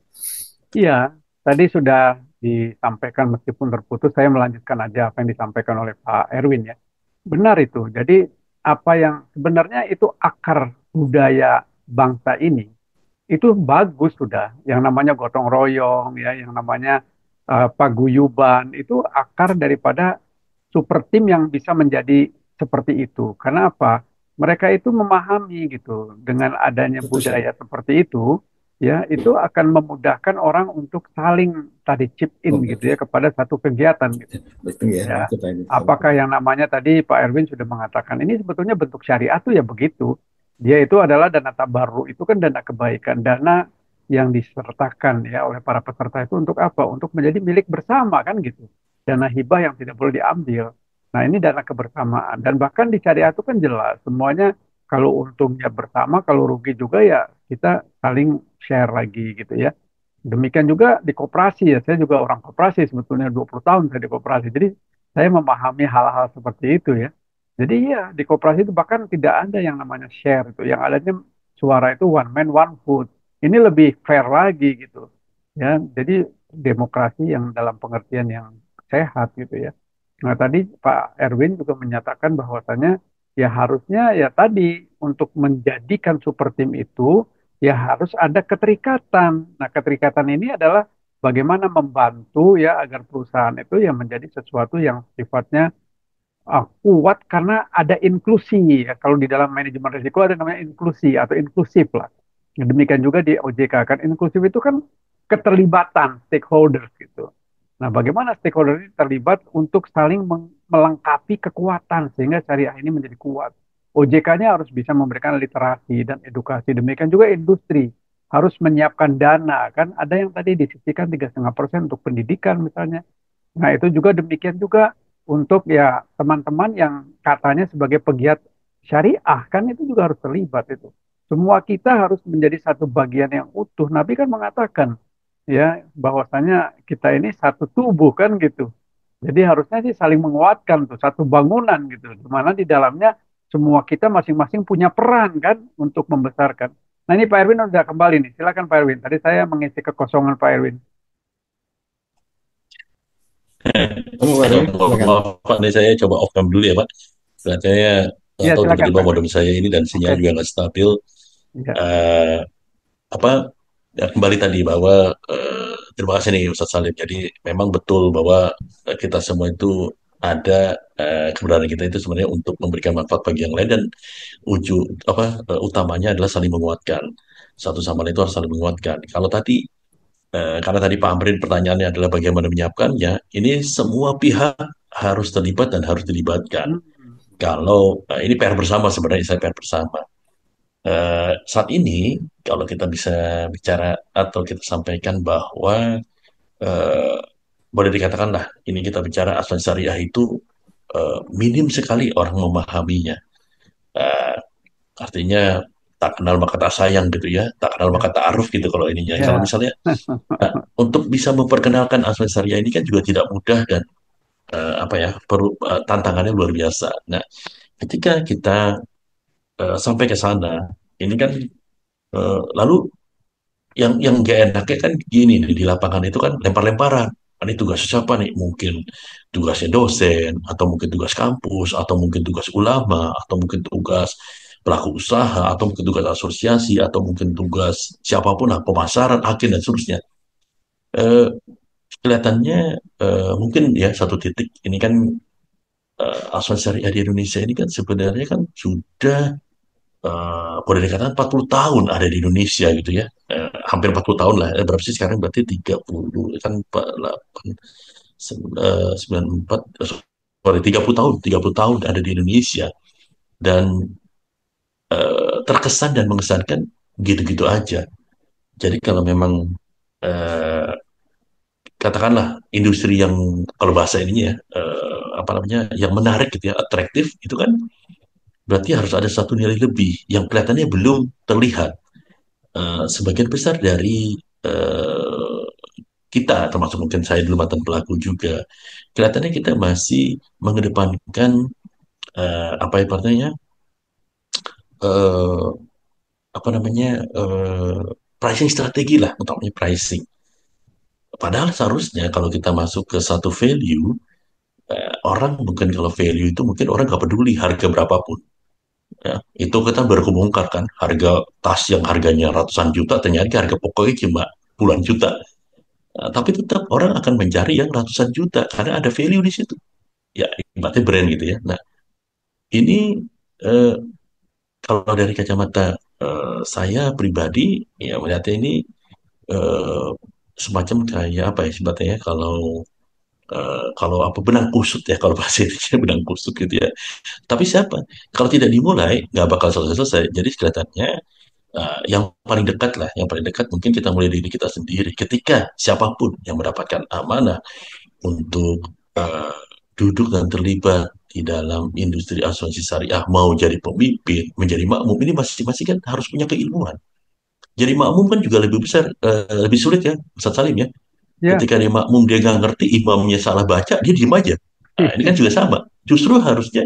Iya, tadi sudah disampaikan meskipun terputus, saya melanjutkan aja apa yang disampaikan oleh Pak Erwin ya. Benar itu. Jadi apa yang sebenarnya itu akar budaya bangsa ini itu bagus sudah. Yang namanya gotong royong ya, yang namanya paguyuban itu akar daripada super tim yang bisa menjadi seperti itu. Karena apa? Mereka itu memahami gitu dengan adanya Betul, Ustaz. budaya seperti itu, ya itu akan memudahkan orang untuk saling tadi chip in Oke, gitu ya kepada satu kegiatan gitu. betul ya. Ya, Kita ini. apakah yang namanya tadi Pak Erwin sudah mengatakan ini sebetulnya bentuk syariat tuh ya begitu. Dia itu adalah dana tabarruk, itu kan dana kebaikan, dana yang disertakan ya oleh para peserta itu untuk apa? Untuk menjadi milik bersama kan gitu. Dana hibah yang tidak boleh diambil. Nah, ini dana kebersamaan dan bahkan di syariat itu kan jelas semuanya kalau untungnya bersama, kalau rugi juga ya kita saling share lagi gitu ya. Demikian juga di koperasi ya, saya juga orang koperasi sebetulnya 20 tahun saya di koperasi. Jadi saya memahami hal-hal seperti itu ya. Jadi ya di koperasi itu bahkan tidak ada yang namanya share itu. Yang adanya suara itu one man one vote. Ini lebih fair lagi gitu. Ya, jadi demokrasi yang dalam pengertian yang sehat gitu ya. Nah, tadi Pak Erwin juga menyatakan bahwasannya ya harusnya ya tadi untuk menjadikan super tim itu ya harus ada keterikatan. Nah, keterikatan ini adalah bagaimana membantu ya agar perusahaan itu ya menjadi sesuatu yang sifatnya kuat karena ada inklusi ya. Kalau di dalam manajemen risiko ada namanya inklusi atau inklusif lah. Demikian juga di OJK kan inklusif itu kan keterlibatan stakeholders gitu. Nah, bagaimana stakeholder ini terlibat untuk saling melengkapi kekuatan sehingga syariah ini menjadi kuat. OJK-nya harus bisa memberikan literasi dan edukasi. Demikian juga industri harus menyiapkan dana kan. Ada yang tadi disisihkan 3,5% untuk pendidikan misalnya. Nah, itu juga demikian juga untuk ya teman-teman yang katanya sebagai pegiat syariah kan itu juga harus terlibat itu. Semua kita harus menjadi satu bagian yang utuh. Nabi kan mengatakan ya bahwasanya kita ini satu tubuh kan gitu. Jadi harusnya sih saling menguatkan tuh satu bangunan gitu. Di mana di dalamnya semua kita masing-masing punya peran kan untuk membesarkan. Nah ini Pak Erwin udah kembali nih. Silakan Pak Erwin. Tadi saya mengisi kekosongan Pak Erwin. Kamu baru silakan. Pak, ini saya coba off cam dulu ya Pak. Kelihatannya nggak Ya tahu silakan tiba-tiba Pak Erwin. modem saya ini dan Oke. sinyal juga nggak stabil. Ya. Eh, apa ya, kembali tadi bahwa terima kasih nih Ustadz Salim. Jadi memang betul bahwa kita semua itu ada kebenaran kita itu sebenarnya untuk memberikan manfaat bagi yang lain dan utamanya adalah saling menguatkan. Satu sama lain itu harus saling menguatkan. Kalau tadi karena tadi Pak Amrin pertanyaannya adalah bagaimana menyiapkannya, ini semua pihak harus terlibat dan harus dilibatkan. Hmm. Kalau ini PR bersama sebenarnya saya PR bersama. Saat ini kalau kita bisa bicara atau kita sampaikan bahwa eh, boleh dikatakan lah ini kita bicara asuransi syariah itu minim sekali orang memahaminya. Eh, Artinya tak kenal maka tak sayang gitu ya, tak kenal Ya, maka tak aruf gitu kalau ininya. Kalau ya. misalnya untuk bisa memperkenalkan asuransi syariah ini kan juga tidak mudah dan apa ya perlu tantangannya luar biasa. Nah, ketika kita sampai ke sana, ini kan lalu yang gak enaknya kan gini nih, di lapangan itu kan lempar-lemparan. Ini tugas siapa nih? Mungkin tugasnya dosen, atau mungkin tugas kampus, atau mungkin tugas ulama, atau mungkin tugas pelaku usaha, atau mungkin tugas asosiasi, atau mungkin tugas siapapun lah, pemasaran, agen, dan seterusnya. Eh, Kelihatannya mungkin ya satu titik ini kan asuransi syariah di Indonesia ini kan sebenarnya kan sudah boleh dikatakan 40 tahun ada di Indonesia gitu ya. Hampir 40 tahun lah. Berapa sih sekarang berarti 30 kan 8, 94, sorry 30 tahun, 30 tahun ada di Indonesia dan terkesan dan mengesankan gitu-gitu aja. Jadi kalau memang eh, katakanlah industri yang kalau bahasa ininya ya apa namanya yang menarik gitu ya, atraktif itu kan berarti harus ada satu nilai lebih yang kelihatannya belum terlihat. Sebagian besar dari eh, kita, termasuk mungkin saya dulu mantan pelaku juga, kelihatannya kita masih mengedepankan apa ibaratnya eh, apa namanya pricing strategi lah, utamanya pricing. Padahal seharusnya kalau kita masuk ke satu value, orang mungkin kalau value itu mungkin orang nggak peduli harga berapapun. Ya, itu kita baru kebongkar kan harga tas yang harganya ratusan juta ternyata harga pokoknya cuma puluhan juta. Tapi tetap orang akan mencari yang ratusan juta karena ada value di situ. Ya, ibaratnya brand gitu ya. Nah, ini eh, kalau dari kacamata saya pribadi, ya melihatnya ini eh, semacam kayak apa ya sebetulnya kalau apa benang kusut ya kalau bahasa Indonesia benang kusut gitu ya. Tapi siapa? Kalau tidak dimulai nggak bakal selesai-selesai. Jadi kelihatannya yang paling dekat lah, yang paling dekat mungkin kita mulai dari kita sendiri. Ketika siapapun yang mendapatkan amanah untuk eh, duduk dan terlibat di dalam industri asuransi syariah, mau jadi pemimpin, menjadi makmum, ini masing-masing kan harus punya keilmuan. Jadi makmum kan juga lebih besar, lebih sulit ya, Ustaz Salim ya. Ya. Ketika dia makmum, dia nggak ngerti, imamnya salah baca, dia diem aja. Nah, ini kan juga sama. Justru harusnya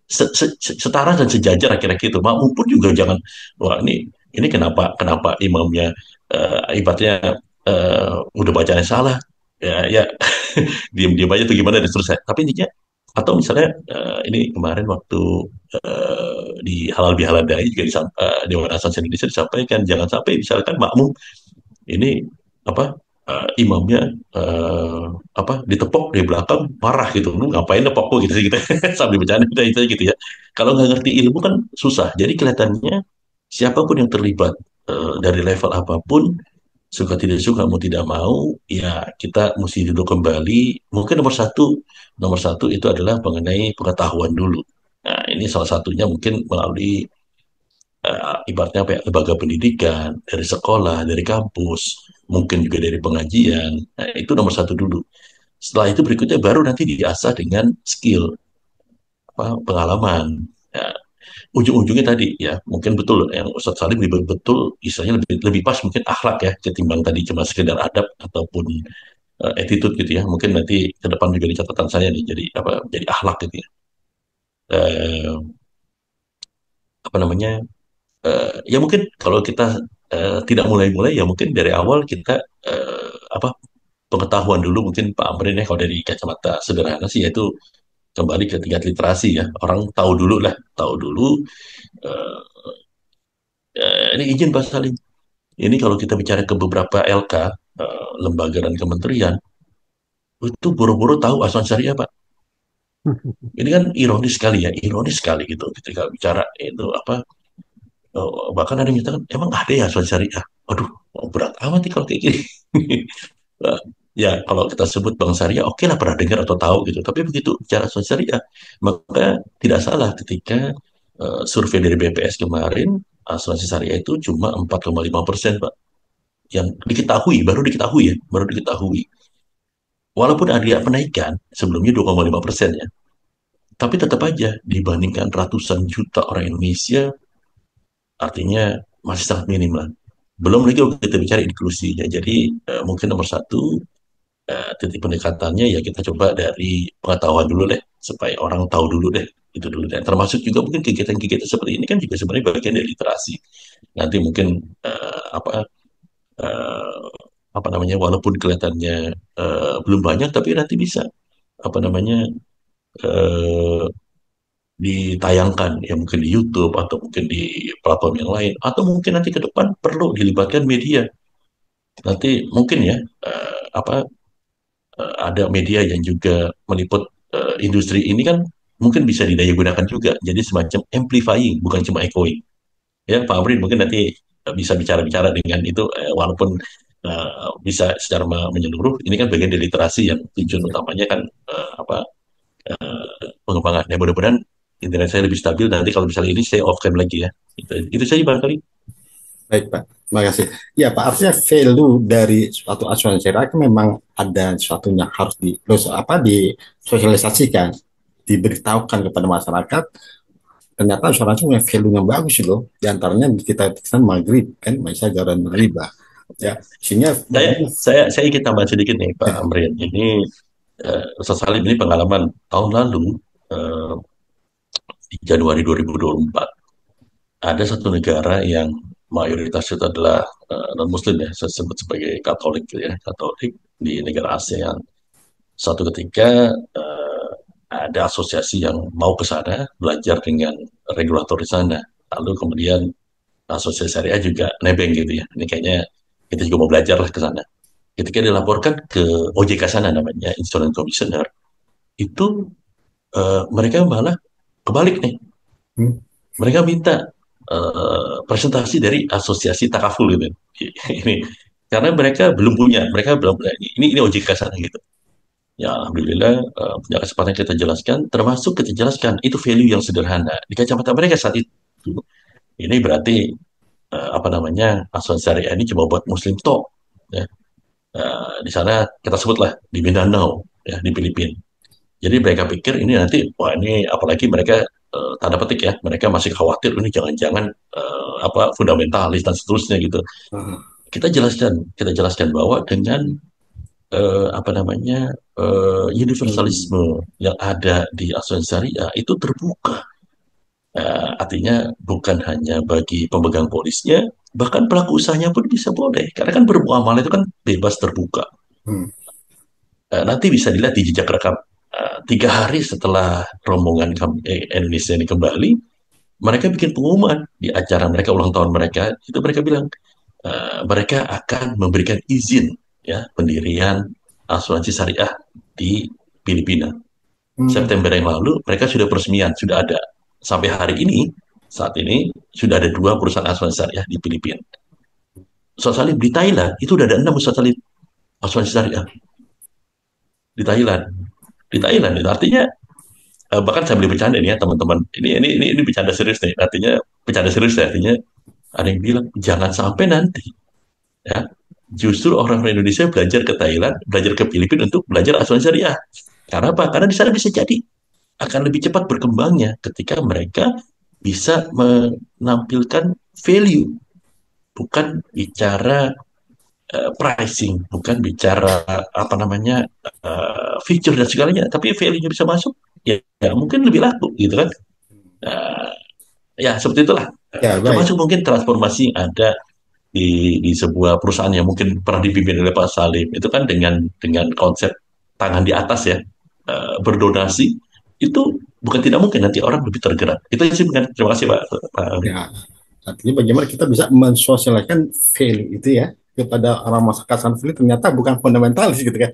setara dan sejajar akhirnya gitu. Makmum pun juga jangan, wah ini kenapa kenapa imamnya ibaratnya udah bacanya salah, ya ya diem-diem aja tuh gimana dan seterusnya. Tapi intinya atau misalnya ini kemarin waktu di halal bihalal dai juga Dewan Asas Indonesia disampaikan jangan sampai misalkan makmum ini apa imamnya apa ditepok dari belakang marah gitu lu ngapain nepok gua gitu sih gitu sambil bercanda kita itu gitu ya kalau nggak ngerti ilmu kan susah jadi kelihatannya siapapun yang terlibat dari level apapun suka tidak suka mau tidak mau ya kita mesti duduk kembali mungkin nomor satu itu adalah mengenai pengetahuan dulu nah ini salah satunya mungkin melalui ibaratnya apa ya lembaga pendidikan dari sekolah dari kampus mungkin juga dari pengajian nah, itu nomor satu dulu setelah itu berikutnya baru nanti diasah dengan skill pengalaman ya, ujung-ujungnya tadi ya mungkin betul yang Ustadz Salim lebih betul istilahnya lebih lebih pas mungkin akhlak ya ketimbang tadi cuma sekedar adab ataupun attitude gitu ya mungkin nanti ke depan juga di catatan saya nih jadi apa jadi akhlak gitu ya Eh, apa namanya ya mungkin kalau kita tidak mulai-mulai ya mungkin dari awal kita apa pengetahuan dulu mungkin Pak Amrin ya kalau dari kacamata sederhana sih yaitu kembali ke tingkat literasi ya orang tahu dulu lah tahu dulu eh, ini izin Pak Salim Ini kalau kita bicara ke beberapa LK, lembaga dan kementerian, itu buru-buru tahu asuransi syariah, Pak. Ini kan ironis sekali ya, ironis sekali gitu ketika bicara itu apa. Bahkan ada yang menyatakan, emang ada ya asuransi syariah? Aduh, berat amat nih kalau kayak gini. Eh, Ya, kalau kita sebut bank syariah, oke lah pernah dengar atau tahu gitu. Tapi begitu bicara asuransi syariah, maka tidak salah ketika survei dari BPS kemarin, asuransi syariah itu cuma 4,5%, Pak. Yang diketahui, baru diketahui. Walaupun ada penaikan, sebelumnya 2,5% ya, tapi tetap aja dibandingkan ratusan juta orang Indonesia, artinya masih sangat minim lah. Belum lagi kalau kita bicara inklusinya. Jadi mungkin nomor satu, titik pendekatannya ya kita coba dari pengetahuan dulu deh, supaya orang tahu dulu deh, itu dulu deh. Termasuk juga mungkin kegiatan-kegiatan seperti ini kan juga sebenarnya bagian dari literasi. Nanti mungkin apa eh, apa namanya, walaupun kelihatannya belum banyak, tapi nanti bisa apa namanya eh, ditayangkan ya mungkin di YouTube atau mungkin di platform yang lain, atau mungkin nanti ke depan perlu dilibatkan media. Nanti mungkin ya ada media yang juga meliput industri ini kan, mungkin bisa didaya gunakan juga jadi semacam amplifying, bukan cuma echoing. Ya Pak Amrin mungkin nanti bisa bicara-bicara dengan itu, walaupun bisa secara menyeluruh. Ini kan bagian dari literasi yang tujuan utamanya kan apa pengembangan. Ya mudah-mudahan internet saya lebih stabil. Nanti kalau misalnya ini saya off cam lagi ya. Itu saja barangkali. Baik, Pak. Terima kasih. Ya, Pak, artinya value dari suatu asuransi syariah itu memang ada sesuatu yang harus disosialisasikan, diberitahukan kepada masyarakat. Ternyata asuransi punya value yang bagus loh. Di antaranya kita maghrib kan, Maisha Jaran riba. Ya, sehingga Saya bagaimana? saya ingin tambah sedikit nih Pak Ya, Amrin. Ini Ustaz Salim ini pengalaman tahun lalu, eh, di Januari 2024, ada satu negara yang mayoritas itu adalah non Muslim ya, saya sebut sebagai Katolik gitu ya, Katolik di negara ASEAN. Suatu ketika ada asosiasi yang mau ke sana belajar dengan regulator di sana. Lalu kemudian asosiasi syariah juga nebeng gitu ya. Ini kayaknya kita juga mau belajar lah ke sana. Ketika dilaporkan ke OJK sana, namanya Insurance Commissioner, itu mereka malah kebalik nih. hmm, Mereka minta presentasi dari asosiasi takaful gitu. Ini karena mereka belum ini OJK sana gitu. Ya, alhamdulillah punya kesempatan kita jelaskan, termasuk kita jelaskan itu value yang sederhana di kacamata mereka saat itu. Ini berarti apa namanya, asuransi syariah ini cuma buat Muslim tok. Ya. Di sana kita sebutlah di Mindanao, ya di Filipina. Jadi mereka pikir ini nanti, wah ini apalagi mereka tanda petik ya, mereka masih khawatir ini jangan-jangan apa fundamentalis dan seterusnya gitu. hmm, Kita jelaskan bahwa dengan apa namanya hmm, universalisme yang ada di asuransi syariah itu terbuka. Artinya bukan hanya bagi pemegang polisnya, bahkan pelaku usahanya pun bisa boleh. Karena kan bermuamalah itu kan bebas terbuka. hmm, Nanti bisa dilihat di jejak rekam. 3 hari setelah rombongan Indonesia ini kembali, mereka bikin pengumuman di acara mereka ulang tahun mereka. Itu mereka bilang mereka akan memberikan izin ya pendirian asuransi syariah di Filipina. hmm, September yang lalu mereka sudah peresmian, sudah ada. Sampai hari ini, saat ini sudah ada 2 perusahaan asuransi syariah di Filipina. Ustaz Salim di Thailand itu udah ada 6 Ustaz Salim asuransi syariah di Thailand. Di hmm, Thailand itu artinya bahkan saya beli bercanda nih ya teman-teman. Ini bercanda serius nih. Artinya bercanda serius ya. Artinya ada yang bilang jangan sampai nanti ya justru orang Indonesia belajar ke Thailand, belajar ke Filipina untuk belajar asuransi syariah. Karena apa? Karena di sana bisa jadi akan lebih cepat berkembangnya ketika mereka bisa menampilkan value, bukan bicara pricing, bukan bicara apa namanya feature dan segalanya, tapi value-nya bisa masuk, ya, ya mungkin lebih laku gitu kan. Uh, ya seperti itulah. ya, baik. Termasuk mungkin transformasi yang ada di sebuah perusahaan yang mungkin pernah dipimpin oleh Pak Salim itu kan dengan konsep tangan di atas ya, berdonasi itu bukan tidak mungkin nanti orang lebih tergerak. Itu sih, terima kasih Pak. Ya, Artinya bagaimana kita bisa mensosialisasikan value itu ya kepada orang masyarakat Sanfili ternyata bukan fundamentalis gitu kan.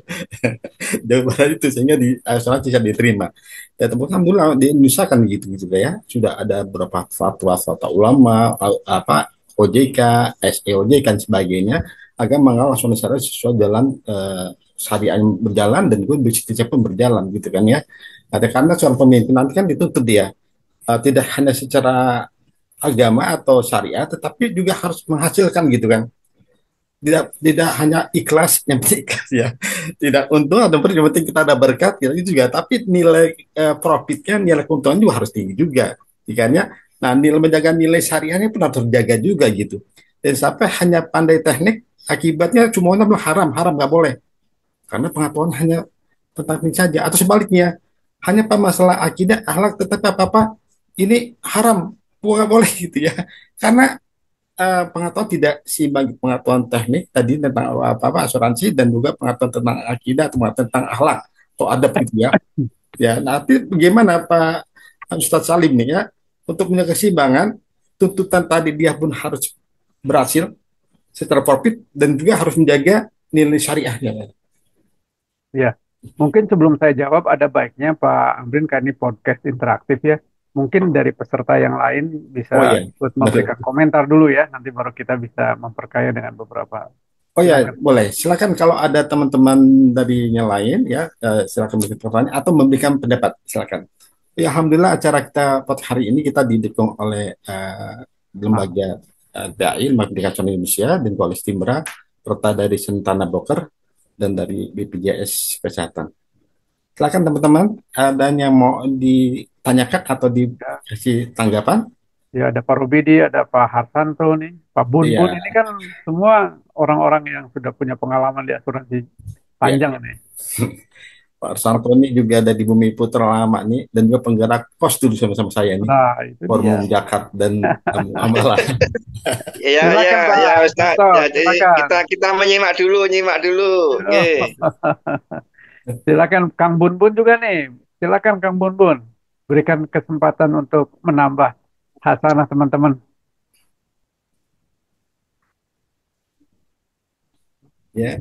Jawaban itu sehingga di asuransi bisa diterima. Ya, tapi alhamdulillah di Indonesia kan gitu juga ya. Sudah ada beberapa fatwa ulama, apa OJK, SEOJ dan sebagainya agar mengawal asuransi syariah sesuai jalan syariah yang berjalan dan juga bisnisnya pun berjalan gitu kan ya. Ada karena seorang pemimpin nanti kan dituntut dia tidak hanya secara agama atau syariah, tetapi juga harus menghasilkan gitu kan. Tidak hanya ikhlas, yang penting ikhlas ya. Tidak untung atau yang penting kita ada berkat gitu juga. Tapi nilai profitnya, nilai keuntungan juga harus tinggi juga. Ikannya, nah nilai menjaga nilai syariahnya pun harus terjaga juga gitu. Dan sampai hanya pandai teknik, akibatnya semuanya belum haram, haram nggak boleh. Karena pengetahuan hanya tentang ini saja. Atau sebaliknya, hanya pada masalah akidah, akhlak, tetapi apa-apa, ini haram, nggak boleh gitu ya. Karena pengetahuan tidak seimbang pengetahuan teknik tadi tentang apa asuransi dan juga pengetahuan tentang akidah atau tentang akhlak atau adab gitu ya. Ya, nanti bagaimana Pak Ustadz Salim nih ya untuk menjaga keseimbangan tuntutan tadi dia pun harus berhasil secara profit dan juga harus menjaga nilai syariahnya. Ya, mungkin sebelum saya jawab, ada baiknya Pak Amrin, karena ini podcast interaktif ya. Mungkin dari peserta yang lain bisa Oh ya, ikut memberikan betul. komentar dulu ya. Nanti baru kita bisa memperkaya dengan beberapa. Oh ya, Silakan. boleh. Silakan kalau ada teman-teman dari yang lain ya, silakan berikan pertanyaan atau memberikan pendapat. Silakan. Ya, alhamdulillah acara kita pada hari ini kita didukung oleh Ah, lembaga DAI, Lembaga Pendidikan Indonesia dan Koalisi Timbra, serta dari Sentana Broker dan dari BPJS Kesehatan. Silakan teman-teman, ada yang mau ditanyakan atau ya, dikasih tanggapan? ya, ada Pak Rubidi, ada Pak Harsanto nih, Pak Bun Bun, Iya, ini kan semua orang-orang yang sudah punya pengalaman di asuransi ya. panjang nih. Pak Santoni juga ada di Bumi Putra lama nih dan juga penggerak pos dulu sama-sama saya nih. Nah, itu dia. Formum Jakat dan Amalah. Ya, ya, Silakan Pak ya, Ustaz. Harsanto, Ya, jadi silakan. kita menyimak dulu, nyimak dulu. Oke. Silakan Kang Bun Bun juga nih. Silakan Kang Bun Bun. Berikan kesempatan untuk menambah hasanah teman-teman. Ya,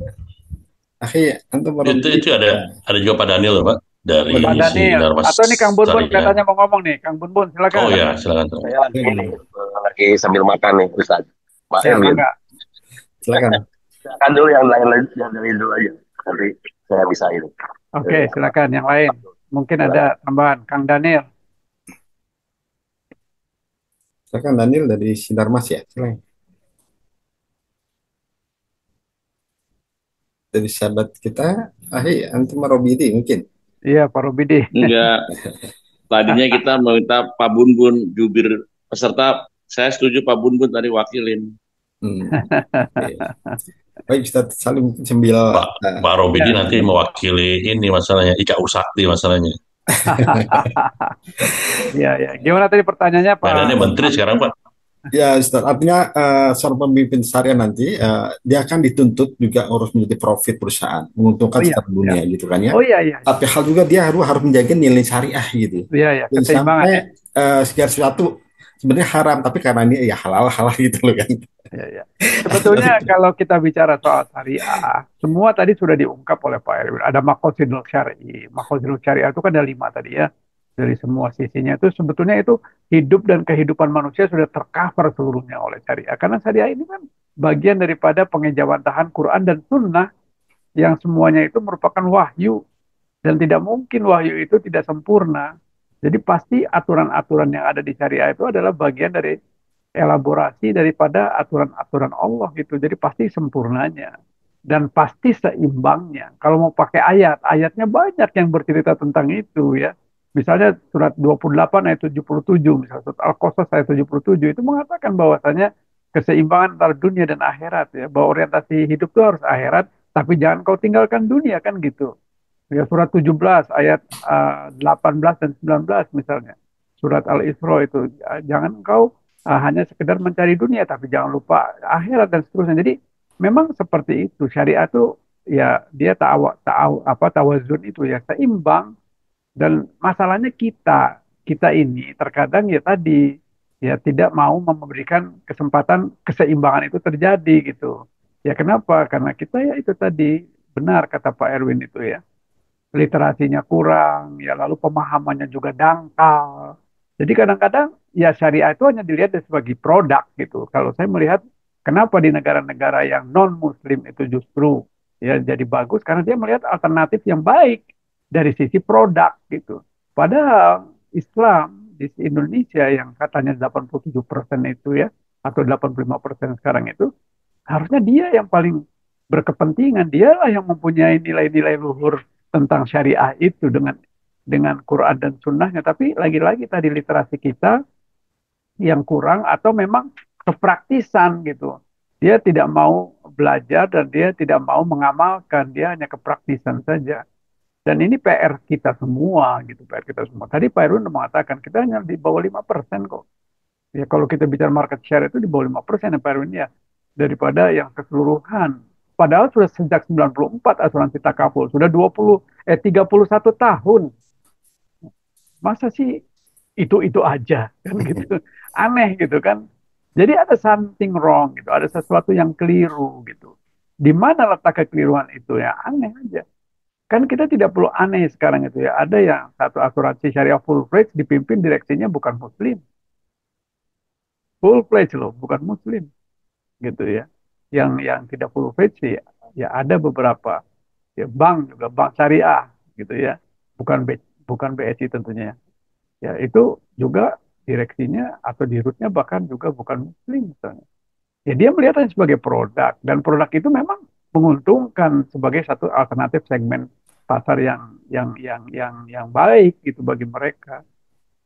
akhirnya antum baru Itu ada juga Pak Daniel loh, Pak, oh, Pak dari Daniel. Daniel. Sinarmas Atau nih Kang Bun Bun Syariah. katanya mau ngomong nih. Kang Bun Bun, Oh silakan. ya, silakan. Saya lagi Ya, ini, lagi sambil makan nih, Ustaz. Ya, Main gitu. mangga. silakan. Silakan dulu yang lain-lain, yang dari dulu aja. Nanti saya bisa ini. Oke, silakan yang lain. Mungkin ada Silakan. tambahan. Kang Daniel. Silakan Daniel dari Sinarmas ya. Silakan. Dari sahabat kita, antum Robidi mungkin. Iya, Pak Rubidi. Enggak, tadinya kita meminta Pak Bun Bun, jubir peserta. Saya setuju Pak Bun Bun tadi wakilin. Hmm. Oke. Baik, Ustaz Salim mungkin sambil Pak Pak Robidi Ya. nanti mewakili ini masalahnya, Ika Usakti masalahnya. Iya, ya. Gimana tadi pertanyaannya, Pak? Badannya menteri sekarang, Pak. ya Ustaz, artinya seorang pemimpin syariah nanti dia akan dituntut juga harus menjadi profit perusahaan, Oh menguntungkan iya, secara ya. dunia gitu kan ya. Oh iya, iya. Tapi hal juga dia harus menjaga nilai syariah gitu. Iya, ya. Dan Keseimbangan ya. sampai segala sesuatu sebenarnya haram tapi karena ini ya halal halal gitu loh kan. Ya, ya. Sebetulnya kalau kita bicara soal syariah, semua tadi sudah diungkap oleh Pak Erwin. Ada makosidul syari. Makosidul syariah itu kan ada 5 tadi ya. Dari semua sisinya itu sebetulnya itu hidup dan kehidupan manusia sudah tercover seluruhnya oleh syariah. Karena syariah ini kan bagian daripada pengejawantahan Quran dan Sunnah yang semuanya itu merupakan wahyu. Dan tidak mungkin wahyu itu tidak sempurna. Jadi pasti aturan-aturan yang ada di syariah itu adalah bagian dari elaborasi daripada aturan-aturan Allah gitu. Jadi pasti sempurnanya dan pasti seimbangnya. Kalau mau pakai ayat, ayatnya banyak yang bercerita tentang itu ya. Misalnya surat 28 ayat 77, misalnya surat Al-Qasas ayat 77 itu mengatakan bahwasanya keseimbangan antara dunia dan akhirat ya, bahwa orientasi hidup itu harus akhirat, tapi jangan kau tinggalkan dunia kan gitu. Ya, surat 17 ayat 18 dan 19 misalnya. Surat Al-Isra itu jangan engkau hanya sekedar mencari dunia tapi jangan lupa akhirat dan seterusnya. Jadi memang seperti itu. Syariat itu ya dia tawazun itu ya seimbang dan masalahnya kita ini terkadang ya tadi ya tidak mau memberikan kesempatan keseimbangan itu terjadi gitu. Ya kenapa? Karena kita ya itu tadi benar kata Pak Erwin itu ya, literasinya kurang, ya lalu pemahamannya juga dangkal. Jadi kadang-kadang ya syariah itu hanya dilihat sebagai produk gitu. Kalau saya melihat kenapa di negara-negara yang non-Muslim itu justru ya jadi bagus karena dia melihat alternatif yang baik dari sisi produk gitu. Padahal Islam di Indonesia yang katanya 87% itu ya atau 85% sekarang itu harusnya dia yang paling berkepentingan, dialah yang mempunyai nilai-nilai luhur tentang syariah itu dengan Quran dan Sunnahnya. Tapi lagi-lagi tadi literasi kita yang kurang atau memang kepraktisan gitu. Dia tidak mau belajar dan dia tidak mau mengamalkan, dia hanya kepraktisan saja. Dan ini PR kita semua gitu, PR kita semua. Tadi Pak Irwan mengatakan kita hanya di bawah 5% kok. Ya kalau kita bicara market share itu di bawah 5% ya Pak Erwin ya. Daripada yang keseluruhan. Padahal sudah sejak 94 asuransi takaful. Sudah 31 tahun. Masa sih itu aja kan gitu. Aneh gitu kan. Jadi ada something wrong gitu. Ada sesuatu yang keliru gitu. Di mana letak kekeliruan itu ya aneh aja. Kan kita tidak perlu aneh sekarang itu ya. Ada yang satu asuransi syariah full fledged dipimpin direksinya bukan muslim. Full fledged loh, bukan muslim gitu ya. Yang tidak full fledged sih ya ada beberapa ya bank juga bank syariah gitu ya. Bukan bukan BSI tentunya. Ya itu juga direksinya atau dirutnya bahkan juga bukan muslim misalnya. Ya dia melihatnya sebagai produk dan produk itu memang menguntungkan sebagai satu alternatif segmen pasar yang baik gitu bagi mereka.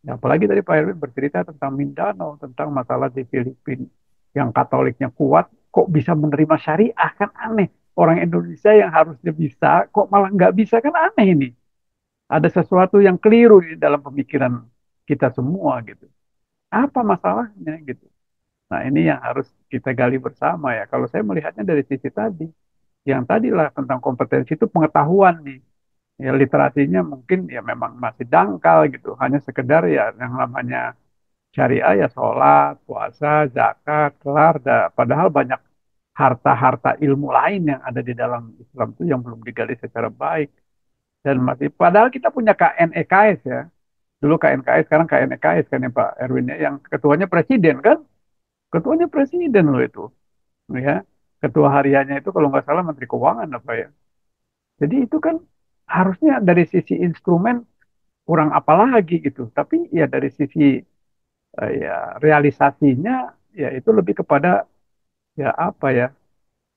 Ya, apalagi tadi Pak Erwin bercerita tentang Mindanao, tentang masalah di Filipina yang Katoliknya kuat, kok bisa menerima syariah kan aneh. Orang Indonesia yang harusnya bisa, kok malah nggak bisa kan aneh ini. Ada sesuatu yang keliru di dalam pemikiran kita semua gitu. Apa masalahnya gitu. Nah ini yang harus kita gali bersama ya. Kalau saya melihatnya dari sisi tadi, yang tadilah tentang kompetensi itu pengetahuan nih. Ya literasinya mungkin ya memang masih dangkal gitu. Hanya sekedar ya yang namanya syariah ya sholat, puasa, zakat, kelar. Padahal banyak harta-harta ilmu lain yang ada di dalam Islam itu yang belum digali secara baik. Dan masih, padahal kita punya KNEKS ya. Dulu KNKS, sekarang KNEKS kan ya Pak Erwin ya. Yang ketuanya presiden kan? Ketuanya presiden loh itu. Ya. Ketua hariannya itu kalau nggak salah Menteri Keuangan apa ya. Jadi itu kan harusnya dari sisi instrumen kurang apa lagi gitu. Tapi ya dari sisi ya realisasinya ya itu lebih kepada ya apa ya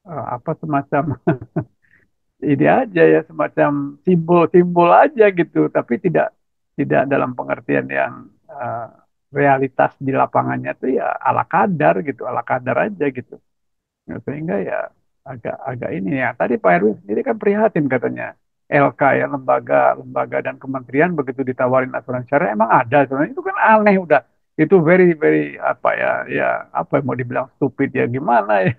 apa semacam ini aja ya semacam simbol-simbol aja gitu tapi tidak tidak dalam pengertian yang realitas di lapangannya tuh ya ala kadar gitu ala kadar aja gitu. Ya, sehingga ya agak ini ya tadi Pak Erwin sendiri kan prihatin katanya LK ya lembaga dan kementerian begitu ditawarin asuransi syariah emang ada sebenarnya itu kan aneh udah itu very very apa ya ya apa yang mau dibilang stupid ya gimana ya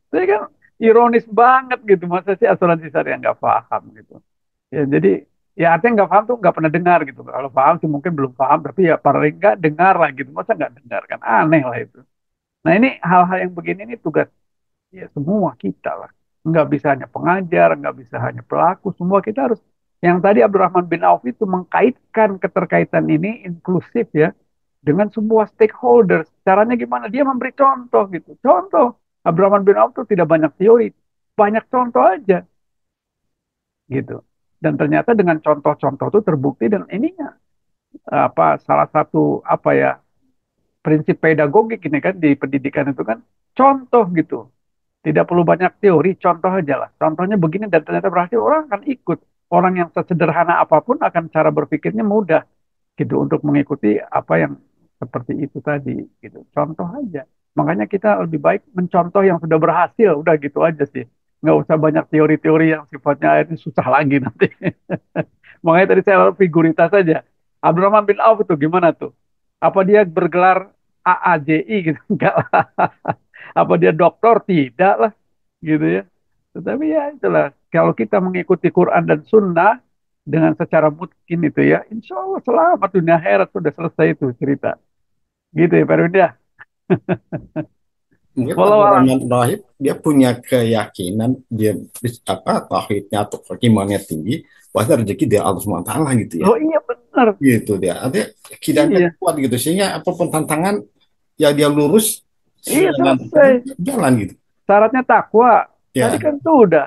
saya kan ironis banget gitu masa sih asuransi syariah nggak paham gitu ya jadi ya artinya nggak paham tuh nggak pernah dengar gitu kalau paham sih mungkin belum paham tapi ya paling nggak dengar lah gitu masa nggak dengar kan aneh lah itu nah ini hal-hal yang begini ini tugas ya semua kita lah. Nggak bisa hanya pengajar, nggak bisa hanya pelaku, semua kita harus yang tadi Abdurrahman bin Auf itu mengkaitkan keterkaitan ini inklusif ya dengan semua stakeholders. Caranya gimana? Dia memberi contoh gitu. Contoh. Abdurrahman bin Auf itu tidak banyak teori, banyak contoh aja gitu. Dan ternyata dengan contoh-contoh itu terbukti dan ininya apa salah satu apa ya prinsip pedagogik ini kan di pendidikan itu kan contoh gitu. Tidak perlu banyak teori, contoh aja lah. Contohnya begini dan ternyata berhasil, orang akan ikut. Orang yang sesederhana apapun akan cara berpikirnya mudah gitu untuk mengikuti apa yang seperti itu tadi gitu. Contoh aja. Makanya kita lebih baik mencontoh yang sudah berhasil, udah gitu aja sih. Nggak usah banyak teori-teori yang sifatnya ini susah lagi nanti. Makanya tadi saya figuritas saja. Abdurrahman bin Auf itu gimana tuh? Apa dia bergelar AAJI gitu? Enggak lah. Apa dia doktor? Tidak lah. Gitu ya. Tetapi ya itulah. Kalau kita mengikuti Quran dan Sunnah dengan secara mungkin itu ya, insya Allah selamat dunia akhirat sudah selesai itu cerita. Gitu ya Pak Erwin ya. Mungkin Walau orang alam. yang rahib dia punya keyakinan dia tauhidnya atau keimanannya tinggi, pasti rezeki dia Allah SWT gitu ya. Oh iya benar. Gitu dia. Artinya kidangnya Iya. kuat gitu sehingga apapun tantangan ya dia lurus Iya sejalan selesai. jalan gitu. Syaratnya takwa. Tadi Ya. kan sudah.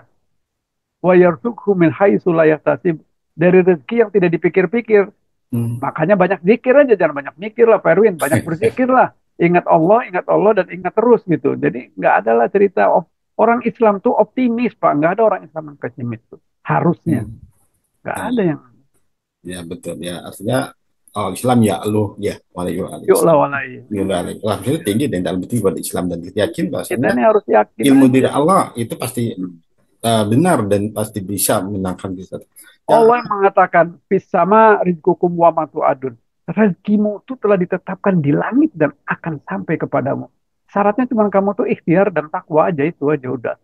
Wa yarzuqhu min haitsu la yahtasib. Dari rezeki yang tidak dipikir-pikir. Hmm. Makanya banyak zikir aja, jangan banyak mikir lah Pak Erwin. Banyak berzikir lah. Ingat Allah dan ingat terus gitu. Jadi nggak ada lah cerita orang Islam tuh optimis Pak. Nggak ada orang Islam yang pesimis tuh. Harusnya. Hmm. Nggak Ya, ada yang ya betul ya. Artinya oh, Islam ya lu ya yuk lah waalaikumsalam. walai. Wah, itu tinggi dan dalam penting buat Islam dan kita yakin Kita bahwasanya ini harus yakin ilmu aja. diri Allah itu pasti Hmm. benar dan pasti bisa menangkan kita. Ya, Allah yang mengatakan, Fis sama rizkukum wa matu'adun. Rezekimu itu telah ditetapkan di langit dan akan sampai kepadamu. Syaratnya cuma kamu tuh ikhtiar dan takwa aja, itu aja udah.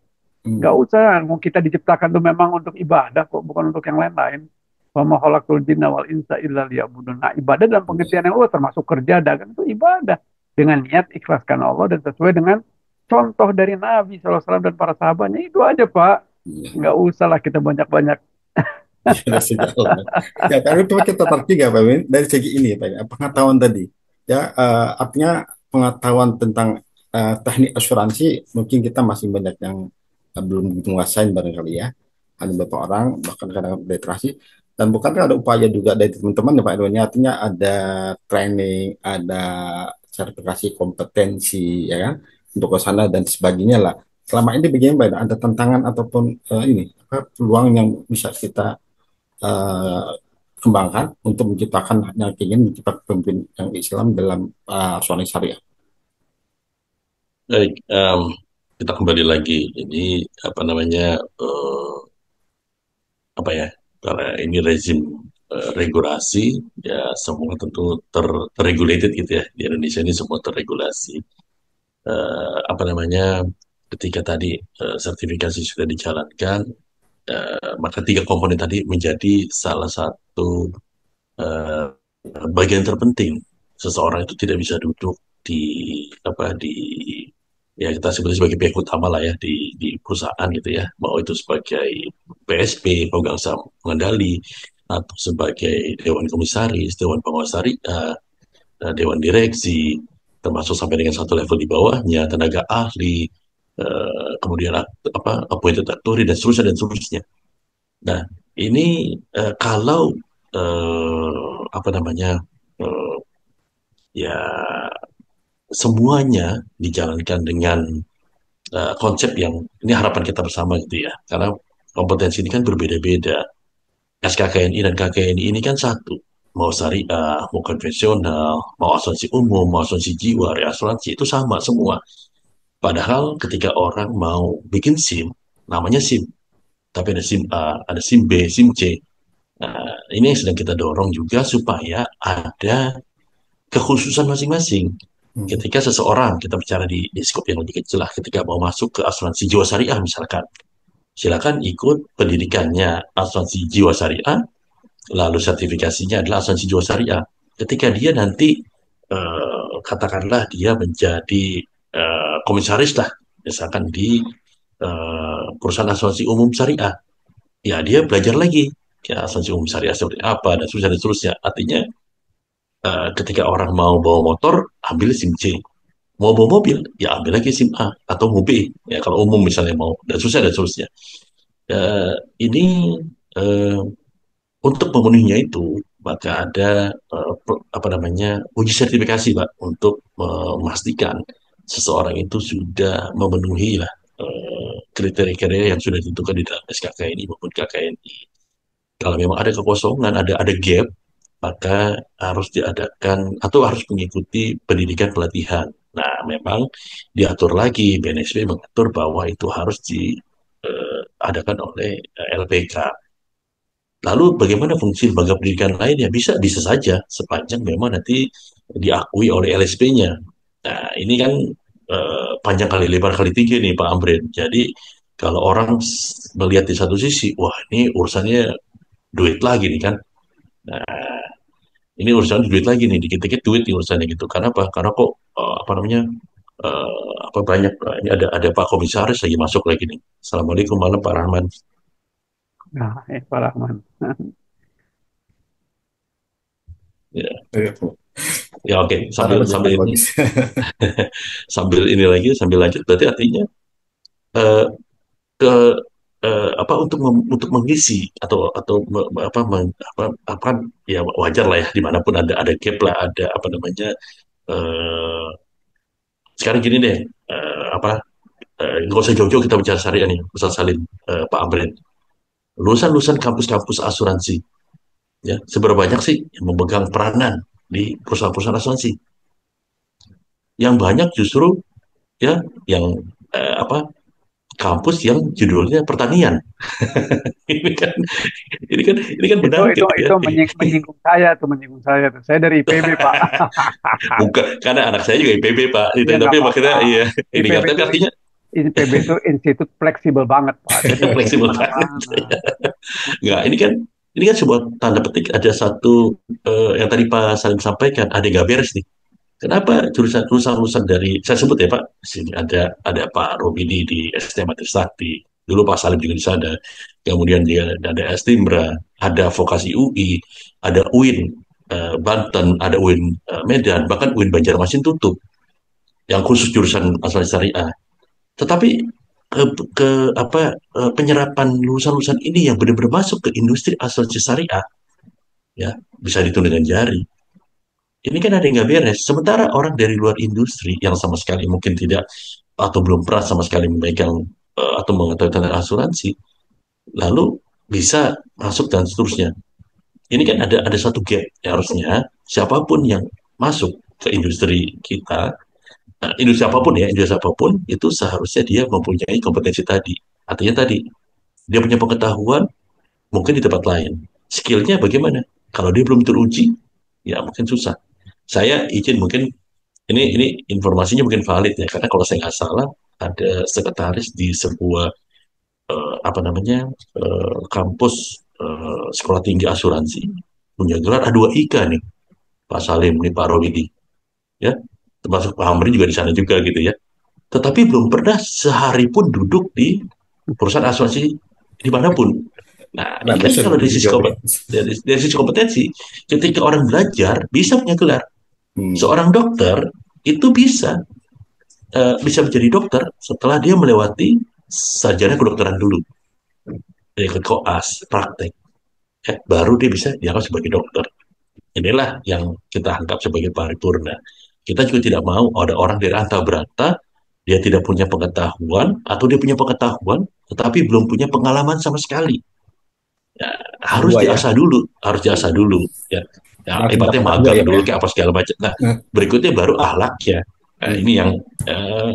Nggak hmm, usah, mau kita diciptakan tuh memang untuk ibadah kok, bukan untuk yang lain-lain. Wa ma khalaqtul jinna wal insa illa liya'budun. Nah, ibadah dalam pengertian yang luas termasuk kerja, dagang itu ibadah. Dengan niat ikhlaskan Allah dan sesuai dengan contoh dari Nabi SAW dan para sahabatnya. Itu aja, Pak. ya, Nggak usah lah kita banyak-banyak. sudah sejalan. Ya, tapi itu kita tertarik juga Pak Win, dari segi ini Pak, ya, pengetahuan tadi. Ya, artinya pengetahuan tentang teknik asuransi mungkin kita masih banyak yang belum menguasain barangkali ya. Hanya beberapa orang bahkan kadang-kadang literasi dan bukankah ada upaya juga dari teman-teman ya Pak Irwan, ya, artinya ada training, ada sertifikasi kompetensi ya kan untuk ke sana dan sebagainya lah. Selama ini bagaimana Pak? Ada tantangan ataupun ini apa, peluang yang bisa kita eh, kembangkan untuk menciptakan yang ingin menciptakan pemimpin yang Islam dalam asuransi syariah. Baik, kita kembali lagi. Ini apa namanya, apa ya? Karena ini rezim regulasi, ya semua tentu terregulated gitu ya. Di Indonesia ini semua terregulasi. Apa namanya? Ketika tadi sertifikasi sudah dijalankan, maka tiga komponen tadi menjadi salah satu eh, bagian terpenting. Seseorang itu tidak bisa duduk di apa di ya kita sebut sebagai pihak utama lah ya di perusahaan gitu ya, mau itu sebagai PSP pemegang saham pengendali atau sebagai dewan komisaris, dewan pengawas syariah, dewan direksi, termasuk sampai dengan satu level di bawahnya tenaga ahli, kemudian apa appointed actuary dan seterusnya dan seterusnya. Nah, ini kalau apa namanya, eh, ya semuanya dijalankan dengan konsep yang ini harapan kita bersama gitu ya. Karena kompetensi ini kan berbeda-beda. SKKNI dan KKNI ini kan satu. Mau syariah, mau konvensional, mau asuransi umum, mau asuransi jiwa, reasuransi itu sama semua. Padahal ketika orang mau bikin SIM, namanya SIM. Tapi ada SIM A, ada SIM B, SIM C. Nah, ini yang sedang kita dorong juga supaya ada kekhususan masing-masing. Hmm. Ketika seseorang, kita bicara di skop yang lebih kecil lah, ketika mau masuk ke asuransi jiwa syariah misalkan, silakan ikut pendidikannya asuransi jiwa syariah, lalu sertifikasinya adalah asuransi jiwa syariah. Ketika dia nanti, katakanlah dia menjadi komisaris lah, misalkan di perusahaan asuransi umum syariah, ya dia belajar lagi ya asuransi umum syariah seperti apa dan seterusnya dan seterusnya. Artinya ketika orang mau bawa motor ambil SIM C, mau bawa mobil ya ambil lagi SIM A atau mau B ya kalau umum misalnya mau dan seterusnya dan seterusnya. Eh, ini eh, untuk memenuhinya itu maka ada apa namanya uji sertifikasi Pak untuk memastikan seseorang itu sudah memenuhi lah kriteria-kriteria yang sudah ditentukan di dalam SKKNI maupun KKNI. Kalau memang ada kekosongan, ada gap, maka harus diadakan atau harus mengikuti pendidikan pelatihan. Nah, memang diatur lagi, BNSP mengatur bahwa itu harus diadakan oleh LPK. Lalu bagaimana fungsi lembaga pendidikan lainnya? Bisa saja sepanjang memang nanti diakui oleh LSP-nya. Nah, ini kan panjang kali lebar kali tinggi nih Pak Amrin. Jadi kalau orang melihat di satu sisi, wah ini urusannya duit lagi nih kan. Nah, Ini urusan duit lagi nih, dikit-dikit duit nih urusannya gitu. Karena apa? Karena kok apa namanya apa banyak ini ada Pak Komisaris lagi masuk lagi nih. Assalamualaikum malam Pak Rahman. Nah, Pak Rahman. Ya, Eh, ya oke. Para Sambil pencetak sambil ini bagus. sambil ini lagi sambil lanjut berarti artinya eh, ke apa untuk mengisi atau apa ya wajar lah ya dimanapun ada gap lah ada apa namanya eh, sekarang gini deh apa nggak usah jauh-jauh kita bicara syariah nih Ustaz Salim Pak Amrin lulusan-lulusan kampus-kampus asuransi ya seberapa banyak sih yang memegang peranan di perusahaan-perusahaan asuransi yang banyak justru ya yang apa kampus yang judulnya pertanian ini kan ini kan Itu menarik itu gitu ya itu menyinggung saya tuh. Saya dari IPB, Pak. bukan karena anak saya juga IPB Pak itu Iya nggak tapi apa-apa. maksudnya iya ini IPB kan tapi itu artinya IPB itu institut fleksibel banget, Pak. Jadi bisa di fleksibel banget mana-mana. nggak ini kan sebuah tanda petik ada satu yang tadi Pak Salim sampaikan ada yang nggak beres nih. Kenapa lulusan dari saya sebut ya Pak, di sini ada Pak Robidi di STM Trisakti, dulu Pak Salim juga di sana, kemudian dia ada Estimbra, ada Vokasi UI, ada UIN Banten, ada UIN Medan, bahkan UIN Banjarmasin tutup, yang khusus jurusan asuransi syariah. Tetapi ke, penyerapan lulusan-lulusan ini yang benar-benar masuk ke industri asuransi syariah, ya bisa dihitung dengan jari. Ini kan ada yang nggak beres. Sementara orang dari luar industri yang sama sekali mungkin tidak atau belum pernah sama sekali memegang atau mengetahui tentang asuransi, lalu bisa masuk dan seterusnya. Ini kan ada satu gap ya, harusnya siapapun yang masuk ke industri kita, industri apapun ya, industri apapun itu seharusnya dia mempunyai kompetensi tadi. Artinya tadi dia punya pengetahuan mungkin di tempat lain. Skillnya bagaimana? Kalau dia belum teruji, ya mungkin susah. Saya izin mungkin ini informasinya mungkin valid ya, karena kalau saya nggak salah ada sekretaris di sebuah apa namanya kampus sekolah tinggi asuransi punya gelar A2IK nih, Pak Salim nih Pak Robidi, ya termasuk Pak Hamri juga di sana juga gitu ya. Tetapi belum pernah sehari pun duduk di perusahaan asuransi dimanapun. Nah, Nah, ini kan bisa kalau dari begitu sisi jawabnya. dari sisi kompetensi, ketika orang belajar bisa punya gelar. Hmm. Seorang dokter itu bisa menjadi dokter setelah dia melewati sarjana kedokteran dulu, dia ikut koas, praktek, baru dia bisa dianggap sebagai dokter. Inilah yang kita anggap sebagai paripurna. Kita juga tidak mau ada orang dari antah berantah, dia tidak punya pengetahuan, atau dia punya pengetahuan, tetapi belum punya pengalaman sama sekali. Ya, harus Dua ya. diasah dulu, harus diasah dulu. Ya, ya Harus ibaratnya mendapatkan dua magang ya, Pak dulu ya. kayak apa segala macam. Nah, Nah, berikutnya baru ahlak ya. Nah, hmm. ini yang eh,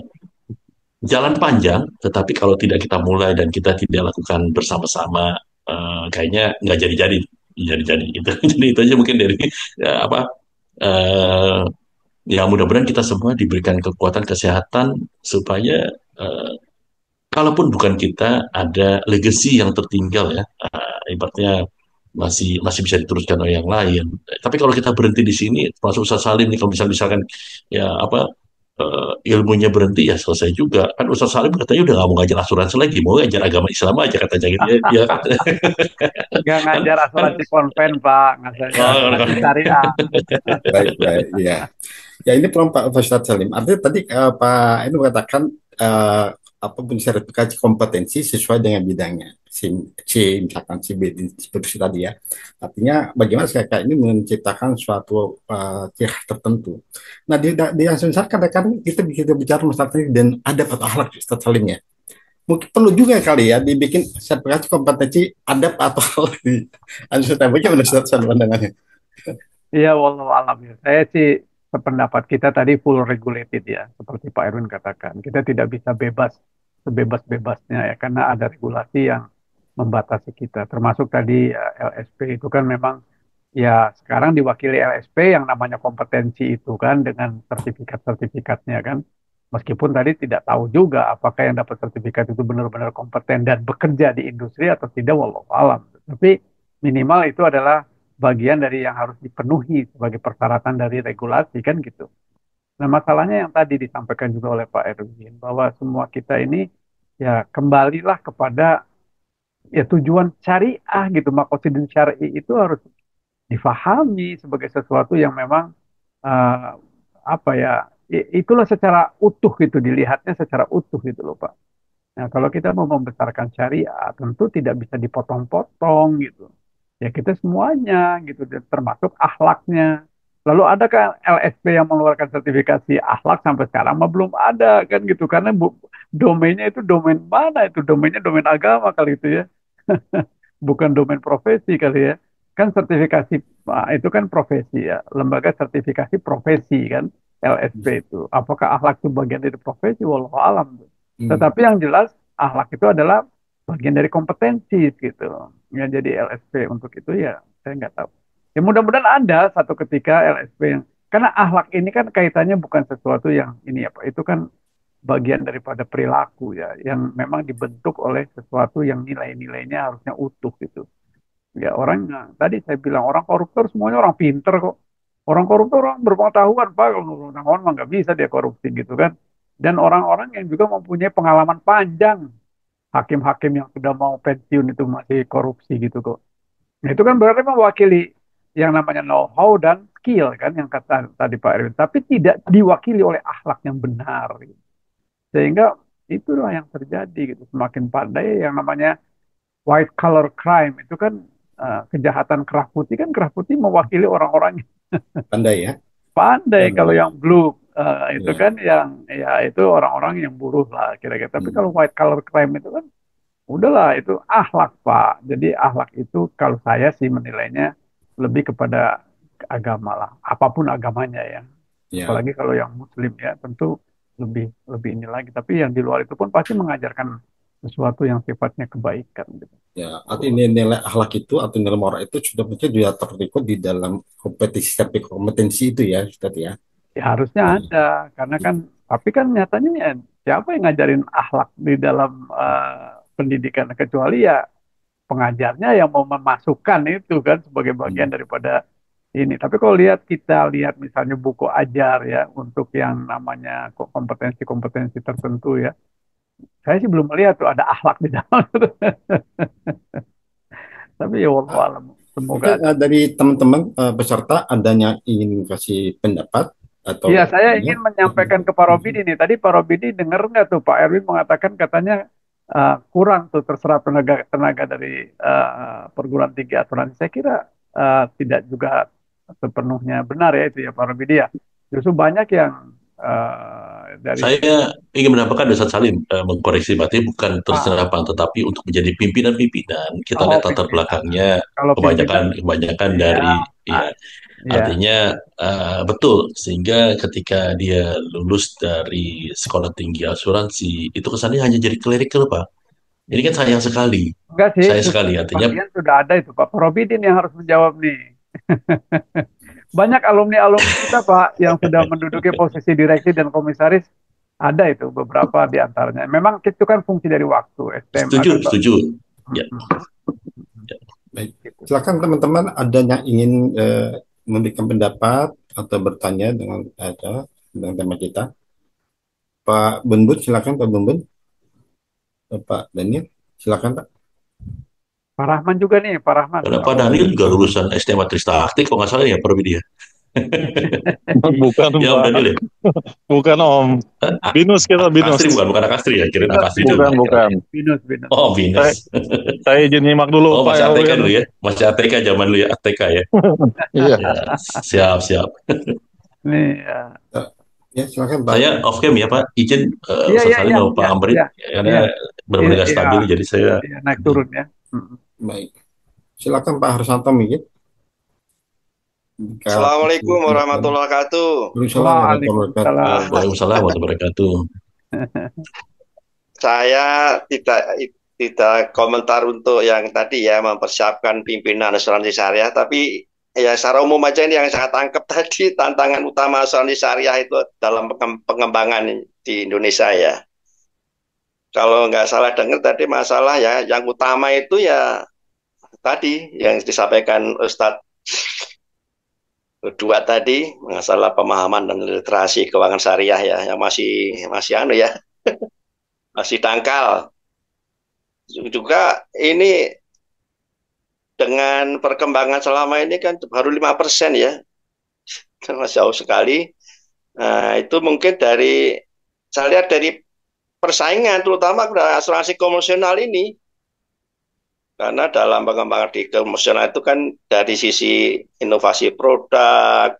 jalan panjang, tetapi kalau tidak kita mulai dan kita tidak lakukan bersama-sama, kayaknya nggak jadi-jadi gitu. Jadi itu aja mungkin dari apa eh, ya mudah-mudahan kita semua diberikan kekuatan kesehatan supaya kalaupun bukan kita ada legacy yang tertinggal ya, ibaratnya masih masih bisa diteruskan oleh yang lain. Tapi kalau kita berhenti di sini, termasuk Ustaz Salim nih, kalau misalkan ya apa ilmunya berhenti ya selesai juga. Kan Ustaz Salim katanya udah nggak mau ngajar asuransi lagi, mau ngajar agama Islam aja katanya gitu ya. Ya kan, Nggak kan, ngajar kan asuransi konven, Pak. Ngajar asuransi oh, syariah. Baik, baik, ya. Ya ini peluang Pak Ustadz Salim. Artinya tadi Pak ini mengatakan eh, apapun sertifikasi kompetensi sesuai dengan bidangnya. C, misalkan C, B, seperti tadi ya. Artinya bagaimana kakak ini menciptakan suatu ciri khas tertentu. Nah di Ansar kadang-kadang kita bicara masalah ini dan ada atau akhlak Ustadz Salim ya. Mungkin perlu juga kali ya dibikin sertifikasi kompetensi adab atau akhlak di Ansar. Bagaimana Ustadz Salim pandangannya? Iya, wallahu alam ya. Saya sih sependapat kita tadi full regulated ya, seperti Pak Erwin katakan. Kita tidak bisa bebas sebebas-bebasnya ya, karena ada regulasi yang membatasi kita. Termasuk tadi ya, LSP itu kan memang ya sekarang diwakili LSP yang namanya kompetensi itu kan dengan sertifikat-sertifikatnya kan. Meskipun tadi tidak tahu juga apakah yang dapat sertifikat itu benar-benar kompeten dan bekerja di industri atau tidak, wallahu alam. Tapi minimal itu adalah bagian dari yang harus dipenuhi sebagai persyaratan dari regulasi kan gitu. Nah, masalahnya yang tadi disampaikan juga oleh Pak Erwin bahwa semua kita ini ya kembalilah kepada ya tujuan syariah gitu. Maqasidun syar'i itu harus difahami sebagai sesuatu yang memang eh, apa ya itulah secara utuh gitu dilihatnya secara utuh gitu loh Pak. Nah, kalau kita mau membesarkan syariah, tentu tidak bisa dipotong-potong gitu. Ya kita semuanya gitu, dan termasuk akhlaknya. Lalu ada kan LSP yang mengeluarkan sertifikasi akhlak sampai sekarang mah belum ada kan gitu, karena domainnya itu domain mana itu domainnya domain agama kali itu ya, bukan domain profesi kali ya. Kan sertifikasi itu kan profesi ya, lembaga sertifikasi profesi kan, LSP itu. Apakah akhlak itu bagian dari profesi? Wallahu alam. Hmm. Tetapi yang jelas akhlak itu adalah bagian dari kompetensi gitu. Ya jadi LSP untuk itu ya saya nggak tahu. Ya mudah-mudahan ada satu ketika LSP yang karena akhlak ini kan kaitannya bukan sesuatu yang ini apa itu kan bagian daripada perilaku ya yang memang dibentuk oleh sesuatu yang nilai-nilainya harusnya utuh gitu. Ya orang tadi saya bilang orang koruptor semuanya orang pinter kok. Orang koruptor orang berpengetahuan Pak. Kalau orang mah nggak bisa dia korupsi gitu kan. Dan orang-orang yang juga mempunyai pengalaman panjang. Hakim-hakim yang sudah mau pensiun itu masih korupsi gitu kok. Nah, itu kan berarti mewakili yang namanya know-how dan skill kan yang kata tadi Pak Erwin. Tapi tidak diwakili oleh akhlak yang benar. Gitu. Sehingga itulah yang terjadi gitu. Semakin pandai yang namanya white collar crime itu kan kejahatan kerah putih mewakili orang-orang yang Pandai ya. pandai. Kalau Pandai. yang blue itu Ya. kan yang ya itu orang-orang yang buruh lah kira-kira. Tapi Hmm. kalau white collar crime itu kan udahlah itu akhlak Pak. Jadi akhlak itu kalau saya sih menilainya lebih kepada agama lah. Apapun agamanya ya. Ya. Apalagi kalau yang Muslim ya tentu lebih lebih ini lagi. Tapi yang di luar itu pun pasti mengajarkan sesuatu yang sifatnya kebaikan gitu. Ya, artinya nilai akhlak itu atau nilai moral itu sudah mungkin juga terikut di dalam kompetisi kompetensi itu ya, Ustaz ya. Ya harusnya Ya, ada, karena kan, tapi kan nyatanya ya, siapa yang ngajarin akhlak di dalam pendidikan kecuali ya pengajarnya yang mau memasukkan itu kan sebagai bagian hmm. daripada ini. Tapi kalau kita lihat misalnya buku ajar ya untuk yang namanya kompetensi-kompetensi tertentu ya, saya sih belum melihat tuh ada akhlak di dalam itu. Tapi ya wallahu Ah, alam, semoga mungkin ada. dari teman-teman peserta adanya ingin kasih pendapat atau Iya, saya bertanya. ingin menyampaikan ke Pak Robidi nih. Tadi Pak Robidi dengar nggak tuh Pak Erwin mengatakan katanya kurang tuh terserap tenaga tenaga dari perguruan tinggi asuransi. Saya kira tidak juga sepenuhnya benar ya itu ya Pak Robidi ya. Justru banyak yang dari Saya ingin menambahkan Ustaz Salim mengkoreksi berarti bukan ah, terserapan tetapi untuk menjadi pimpinan-pimpinan kita oh lihat latar pimpinan. belakangnya Kalau pimpinan kebanyakan ya dari ah, ya ya artinya betul sehingga ketika dia lulus dari sekolah tinggi asuransi itu kesannya hanya jadi clerical Pak. Ini kan enggak sih, sayang sekali artinya sebagian sudah ada itu Pak. Pak Robidin yang harus menjawab nih. Banyak alumni-alumni kita, Pak, yang sudah menduduki posisi direksi dan komisaris, ada itu beberapa di antaranya. Memang itu kan fungsi dari waktu, STM setuju akan Pak. setuju ya. Mm-mm. Ya. Baik, Gitu. silakan teman-teman ada yang ingin memberikan pendapat atau bertanya dengan tema kita. Pak Bun, silakan Pak Bun. Pak Daniel, silakan Pak. Pak Rahman juga nih, Pak Rahman. Karena Pak Pak Daniel juga lulusan STM Trisakti kalau nggak salah ya Pak Widya. Bukan, Ya Om Pak. Daniel ya. Bukan, Om. Binus kita, Binus. Astri bukan anak Astri ya, kirain anak Astri juga. Bukan. Binus, Binus. Oh, Saya, Binus. saya izin nyimak dulu, Oh, Pak masih ATK Erwin. dulu ya. Masih ATK zaman dulu ya, ATK ya. Iya. Ya, siap, siap. Nih, ya. Eh, Ya, silakan Pak. Saya off cam ya Pak. Izin Iya, Ustaz iya, Salim iya, sama Pak iya, Amrit iya, karena iya, benar-benar iya, nggak iya, stabil jadi saya iya, naik turun ya. Mm. Baik. Silakan Pak Harsanto mungkin. Jika Assalamualaikum warahmatullahi wabarakatuh. Waalaikumsalam warahmatullahi wabarakatuh. Waalaikumsalam. Waalaikumsalam warahmatullahi wabarakatuh. Saya tidak komentar untuk yang tadi ya mempersiapkan pimpinan asuransi syariah, tapi ya secara umum aja ini yang saya tangkap tadi tantangan utama asuransi syariah itu dalam pengembangan di Indonesia ya. Kalau nggak salah dengar tadi masalah ya yang utama itu ya tadi yang disampaikan Ustadz Kedua tadi masalah pemahaman dan literasi keuangan syariah ya, yang masih masih anu ya, masih dangkal. Juga ini dengan perkembangan selama ini kan baru 5% ya, masih jauh sekali. Nah, itu mungkin dari saya lihat dari persaingan terutama pada asuransi konvensional ini, karena dalam pengembangan di konvensional itu kan dari sisi inovasi produk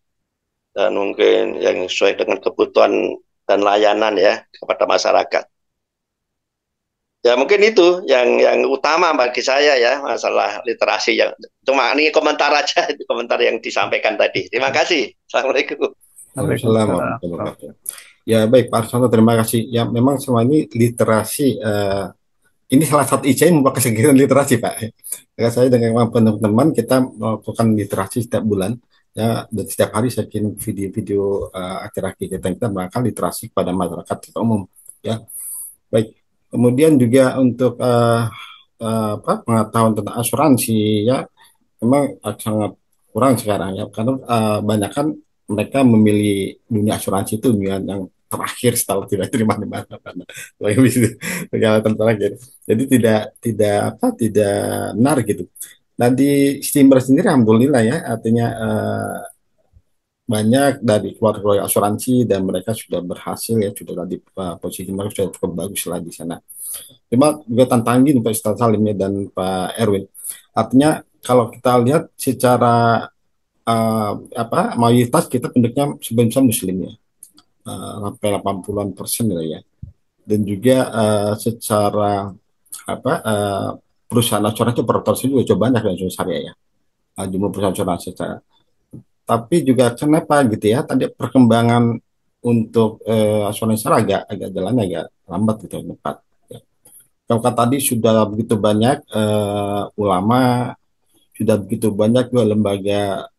dan mungkin yang sesuai dengan kebutuhan dan layanan ya kepada masyarakat. Ya mungkin itu yang utama bagi saya ya, masalah literasi. Yang cuma ini komentar aja, komentar yang disampaikan tadi. Terima kasih. Assalamualaikum. Waalaikumsalam warahmatullahi wabarakatuh. Ya baik Pak Arsanto, terima kasih. Ya memang semua ini literasi, ini salah satu IC yang membuat kegiatan literasi Pak. Ya, saya dengan teman-teman kita melakukan literasi setiap bulan. Ya, dan setiap hari saya kirim video-video akhir-akhir kita melakukan literasi kepada masyarakat secara umum. Ya, baik. Kemudian juga untuk pengetahuan tentang asuransi ya, memang sangat kurang sekarang ya, karena banyak kan mereka memilih dunia asuransi itu dunia yang terakhir setelah tidak terima di mana mana segala terakhir. Jadi tidak benar gitu. Nah di Steamer sendiri alhamdulillah ya, artinya banyak dari keluarga asuransi dan mereka sudah berhasil ya, sudah di posisi mereka sudah cukup bagus lah di sana. Cuma juga tantangan gini Pak Ustadz Salim ya dan Pak Erwin. Artinya kalau kita lihat secara mayoritas kita penduduknya sebenarnya muslim ya, sampai 80-an% ya. Dan juga secara perusahaan asuransi proporsi juga cukup banyak yang syariah ya. Jumlah perusahaan asuransi secara. Tapi juga kenapa gitu ya? Tadi perkembangan untuk asuransi syariah agak jalannya agak lambat gitu, cepat. Ya. Kalau tadi sudah begitu banyak ulama, sudah begitu banyak juga lembaga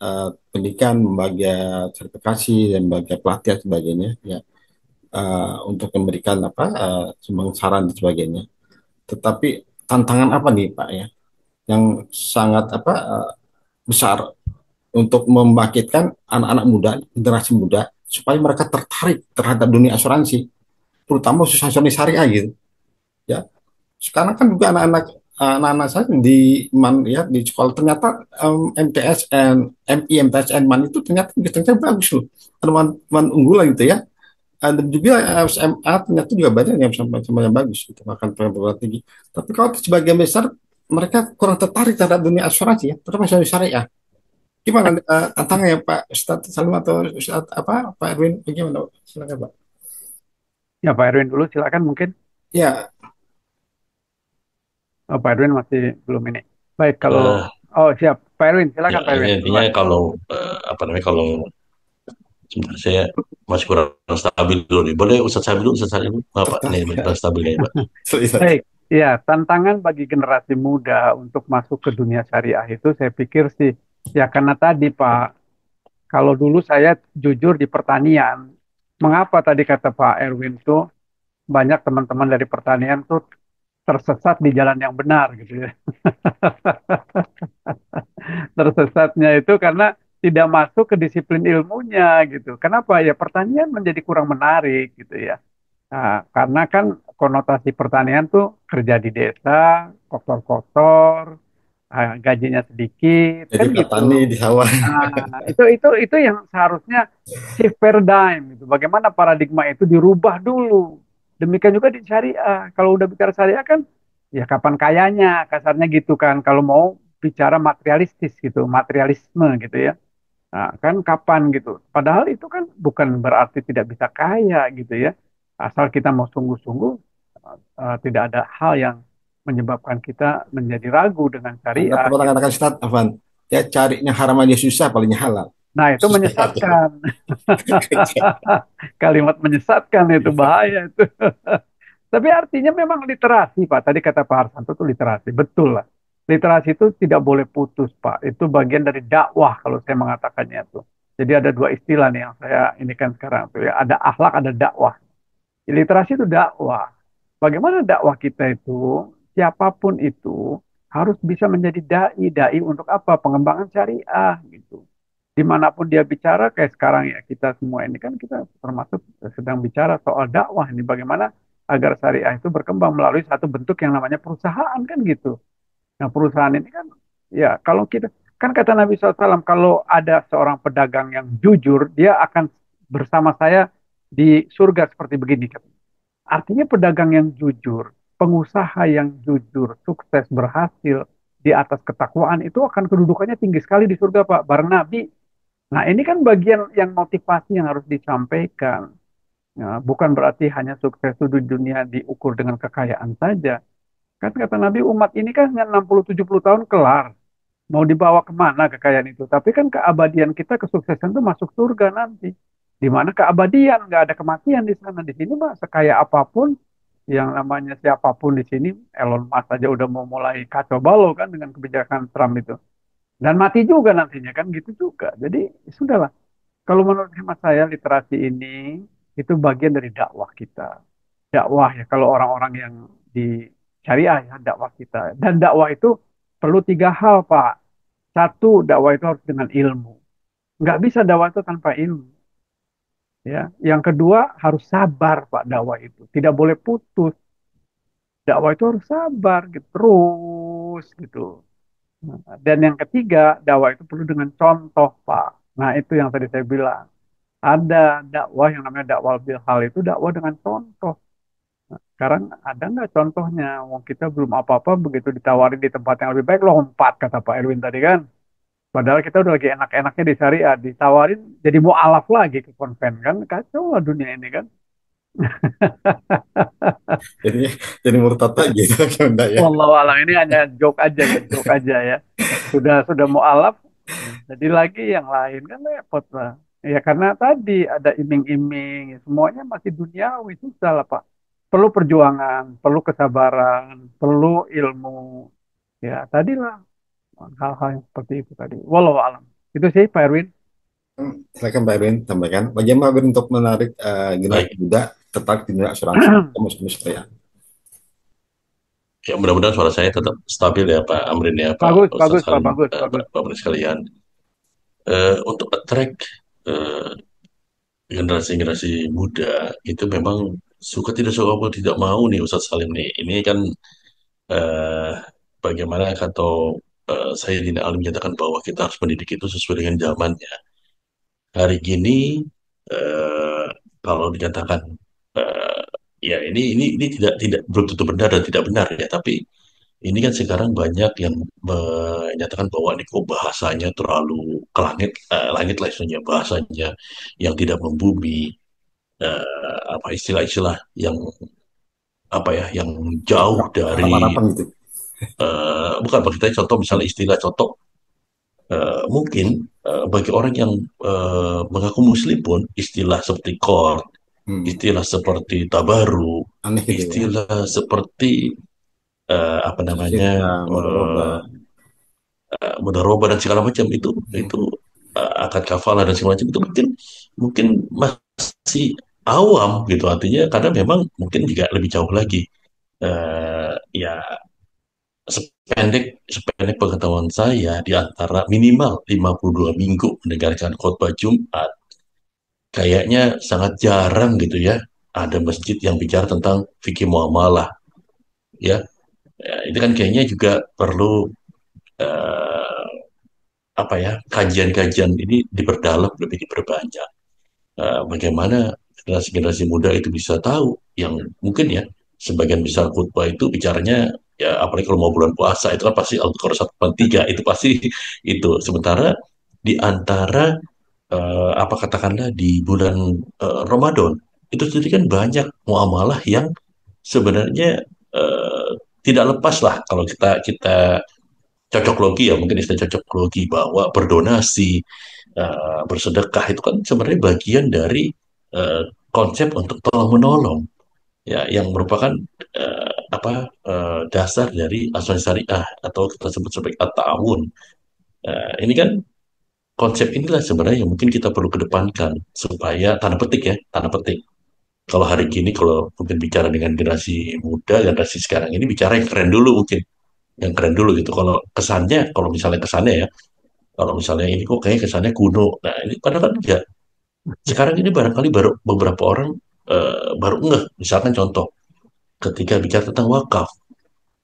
pendidikan, lembaga sertifikasi, lembaga pelatihan sebagainya ya, untuk memberikan saran dan sebagainya. Tetapi tantangan apa nih Pak ya yang sangat besar untuk membangkitkan anak-anak muda, generasi muda supaya mereka tertarik terhadap dunia asuransi, terutama khusus asuransi syariah gitu. Ya, sekarang kan juga anak-anak saya di sekolah ternyata MTSN, MI, MTSN MAN itu ternyata ternyata bagus loh. Teman unggulan gitu ya. Dan juga SMA ternyata juga banyak yang sama yang bagus gitu, bahkan perguruan tinggi. Tapi kalau sebagian besar mereka kurang tertarik terhadap dunia asuransi ya, terutama asuransi syariah. Gimana tantangannya Pak Ustadz Salim atau Ustadz Pak Erwin? Bagaimana? Silakan Pak. Ya, Pak Erwin dulu silakan mungkin. Ya, Pak Erwin masih belum ini. Baik, kalau Eh, siap. Pak Erwin, ya silakan Pak ini Erwin. intinya Duluan. kalau kalau sebenarnya saya masih kurang stabil dulu nih. Boleh Ustaz Sabil dulu, Ustaz Sabil dulu. Apa nih kurang stabil nih Pak? Baik, ya tantangan bagi generasi muda untuk masuk ke dunia syariah itu saya pikir sih, ya karena tadi Pak, kalau dulu saya jujur di pertanian, mengapa tadi kata Pak Erwin tuh banyak teman-teman dari pertanian tuh tersesat di jalan yang benar gitu ya. Tersesatnya itu karena tidak masuk ke disiplin ilmunya gitu. Kenapa? Ya pertanian menjadi kurang menarik gitu ya. Nah, karena kan konotasi pertanian tuh kerja di desa, kotor-kotor, gajinya sedikit, jadi kan petani gitu. di sawah. Nah, itu yang seharusnya shift paradigm gitu. Bagaimana paradigma itu dirubah dulu. Demikian juga di syariah. Kalau udah bicara syariah kan, ya kapan kayanya, kasarnya gitu kan. Kalau mau bicara materialistis gitu, materialisme gitu ya. Nah, kan kapan gitu. Padahal itu kan bukan berarti tidak bisa kaya gitu ya. Asal kita mau sungguh-sungguh, tidak ada hal yang menyebabkan kita menjadi ragu dengan Anda syariah pernah gitu. katakan Ustadz Afan, ya carinya haram aja susah, palingnya halal. Nah, itu Susah aja. menyesatkan. Kalimat menyesatkan itu bahaya itu. Tapi artinya memang literasi, Pak. Tadi kata Pak Harsanto itu literasi. Betul lah. Literasi itu tidak boleh putus, Pak. Itu bagian dari dakwah kalau saya mengatakannya itu. Jadi ada dua istilah nih yang saya ini kan sekarang tuh ya. Ada akhlak, ada dakwah. Literasi itu dakwah. Bagaimana dakwah kita itu, siapapun itu harus bisa menjadi dai. Dai untuk apa? Pengembangan syariah gitu. Dimanapun dia bicara, kayak sekarang ya, kita semua ini kan kita termasuk sedang bicara soal dakwah ini, bagaimana agar syariah itu berkembang melalui satu bentuk yang namanya perusahaan kan gitu. Nah, perusahaan ini kan, ya kalau kita, kan kata Nabi SAW, kalau ada seorang pedagang yang jujur, dia akan bersama saya di surga seperti begini. Artinya pedagang yang jujur, pengusaha yang jujur, sukses, berhasil di atas ketakwaan itu akan kedudukannya tinggi sekali di surga, Pak, bareng Nabi. Nah, ini kan bagian yang motivasi yang harus disampaikan. Ya, bukan berarti hanya sukses itu di dunia diukur dengan kekayaan saja. Kan kata Nabi, umat ini kan hanya 60-70 tahun kelar. Mau dibawa kemana kekayaan itu? Tapi kan keabadian kita, kesuksesan itu masuk surga nanti. Di mana keabadian, nggak ada kematian di sana. Di sini mah sekaya apapun, yang namanya siapapun di sini, Elon Musk aja udah mau mulai kacau balau kan dengan kebijakan Trump itu. Dan mati juga nantinya kan gitu juga. Jadi sudahlah. Kalau menurut hemat saya literasi ini itu bagian dari dakwah kita. Dakwah ya kalau orang-orang yang di syariah ya dakwah kita. Dan dakwah itu perlu tiga hal Pak. Satu, dakwah itu harus dengan ilmu. Nggak bisa dakwah itu tanpa ilmu. Ya. Yang kedua harus sabar Pak dakwah itu. Tidak boleh putus. Dakwah itu harus sabar gitu. Terus gitu. Nah, dan yang ketiga, dakwah itu perlu dengan contoh, Pak. Nah, itu yang tadi saya bilang. Ada dakwah yang namanya dakwah bilhal itu dakwah dengan contoh. Nah, sekarang ada nggak contohnya? Wong kita belum apa-apa, begitu ditawarin di tempat yang lebih baik, lompat, kata Pak Erwin tadi kan. Padahal kita udah lagi enak-enaknya di syariah, ditawarin jadi mu'alaf lagi ke konven kan. Kacau lah dunia ini kan. Jadi jadi murtad aja gitu kan enggak ya. Wallahu alam ini hanya joke aja ya, joke aja ya. Sudah mu'alaf, jadi lagi yang lain kan repot lah. Ya karena tadi ada iming-iming, semuanya masih duniawi, susah lah Pak. Perlu perjuangan, perlu kesabaran, perlu ilmu. Ya tadilah hal-hal yang seperti itu tadi. Walau alam. Itu sih Pak Erwin. Silakan Pak Erwin sampaikan. Bagaimana Pak Erwin untuk menarik generasi Baik, muda tertarik di dunia asuransi termasuk syariah? ya mudah-mudahan suara saya tetap stabil ya Pak Amrin ya Pak Bagus, Ustaz bagus Pak, Salim, bagus, bagus. Bapak sekalian. Untuk attract eh, generasi-generasi muda itu memang suka tidak suka pun tidak mau nih Ustaz Salim nih. Ini kan eh, bagaimana atau Sayyidina Ali menyatakan bahwa kita harus mendidik itu sesuai dengan zamannya. Hari gini eh, kalau dikatakan eh, ya ini tidak belum tentu benar dan tidak benar ya, tapi ini kan sekarang banyak yang menyatakan bahwa ini kok bahasanya terlalu ke langit, langit lah istilahnya, bahasanya yang tidak membumi, apa istilah-istilah yang apa ya, yang jauh dari Harapan-harapan gitu. bukan bagi kita contoh misalnya istilah contoh mungkin bagi orang yang mengaku muslim pun istilah seperti qad, Hmm. istilah seperti tabaru, Aneh gitu ya. istilah seperti apa namanya Sirka, mudoroba. mudharabah dan segala macam Hmm. itu akad kafalah dan segala macam itu mungkin mungkin masih awam gitu artinya karena memang mungkin juga lebih jauh lagi. Ya sependek pengetahuan saya di antara minimal 52 minggu mendengarkan khutbah Jumat kayaknya sangat jarang gitu ya ada masjid yang bicara tentang fikih muamalah ya. Ya, itu kan kayaknya juga perlu eh, apa ya kajian-kajian ini diperdalam lebih diperbanyak. Bagaimana generasi-generasi muda itu bisa tahu yang mungkin ya sebagian besar khutbah itu bicaranya ya apalagi kalau mau bulan puasa itu kan pasti Al-Baqarah 143 itu pasti itu sementara di antara apa katakanlah di bulan Ramadan itu sendiri kan banyak muamalah yang sebenarnya eh, tidak lepas lah kalau kita kita cocok logi ya mungkin istilah cocok logi bahwa berdonasi bersedekah itu kan sebenarnya bagian dari eh, konsep untuk tolong menolong ya yang merupakan dasar dari asuransi syariah atau kita sebut sebagai at-ta'awun. Ini kan konsep inilah sebenarnya yang mungkin kita perlu kedepankan supaya tanda petik ya tanda petik kalau hari ini kalau mungkin bicara dengan generasi muda generasi sekarang ini bicara yang keren dulu mungkin yang keren dulu gitu. Kalau kesannya, kalau misalnya kesannya ya, kalau misalnya ini kok kayak kesannya kuno. Nah ini padahal kan enggak. Sekarang ini barangkali baru beberapa orang baru ngeh. Misalkan contoh, ketika bicara tentang wakaf,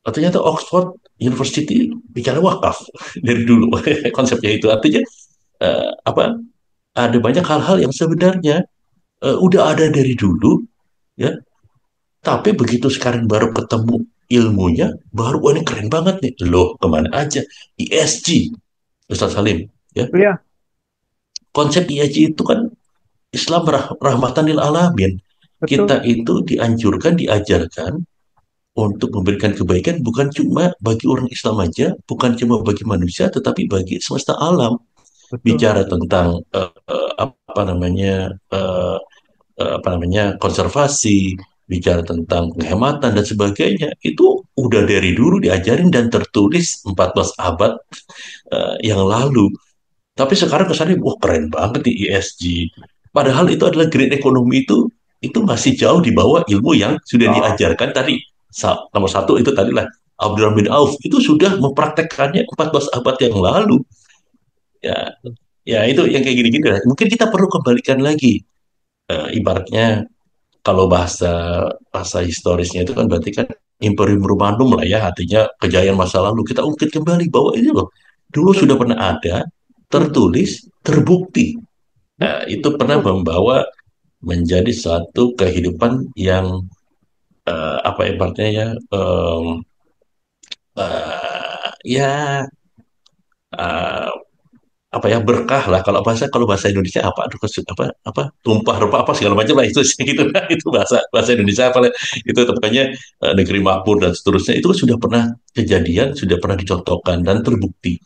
ternyata Oxford University bicara wakaf dari dulu konsepnya itu. Artinya apa? Ada banyak hal-hal yang sebenarnya udah ada dari dulu, ya. Tapi begitu sekarang baru ketemu ilmunya, baru wah ini keren banget nih. Loh, kemana aja? ESG, Ustaz Salim. Ya, Iya, konsep ESG itu kan Islam rahmatan lil alamin. betul. Kita itu dianjurkan, diajarkan untuk memberikan kebaikan bukan cuma bagi orang Islam aja, bukan cuma bagi manusia, tetapi bagi semesta alam. Betul. Bicara tentang apa namanya konservasi, bicara tentang penghematan dan sebagainya, itu udah dari dulu diajarin dan tertulis 14 abad yang lalu. Tapi sekarang kesannya, wah keren banget di ESG. Padahal itu adalah green economy itu masih jauh di bawah ilmu yang sudah Oh, diajarkan tadi. Nomor satu itu tadi lah, Abdurrahman bin Auf itu sudah mempraktekkannya 14 abad yang lalu. Ya, ya itu yang kayak gini-gini lah. Mungkin kita perlu kembalikan lagi. Ibaratnya kalau bahasa bahasa historisnya itu kan berarti kan Imperium Romanum lah ya, artinya kejayaan masa lalu. Kita ungkit kembali bahwa ini loh, dulu sudah pernah ada, mhm. tertulis, terbukti. Nah, itu pernah Betul. membawa menjadi satu kehidupan yang apa ibaratnya ya, ya eh, apa ya berkah lah kalau bahasa Indonesia apa aduh apa tumpah rupa apa segala macam lah itu gitu itu bahasa bahasa Indonesia apa itu tepatnya negeri makmur dan seterusnya itu sudah pernah kejadian sudah pernah dicontohkan dan terbukti.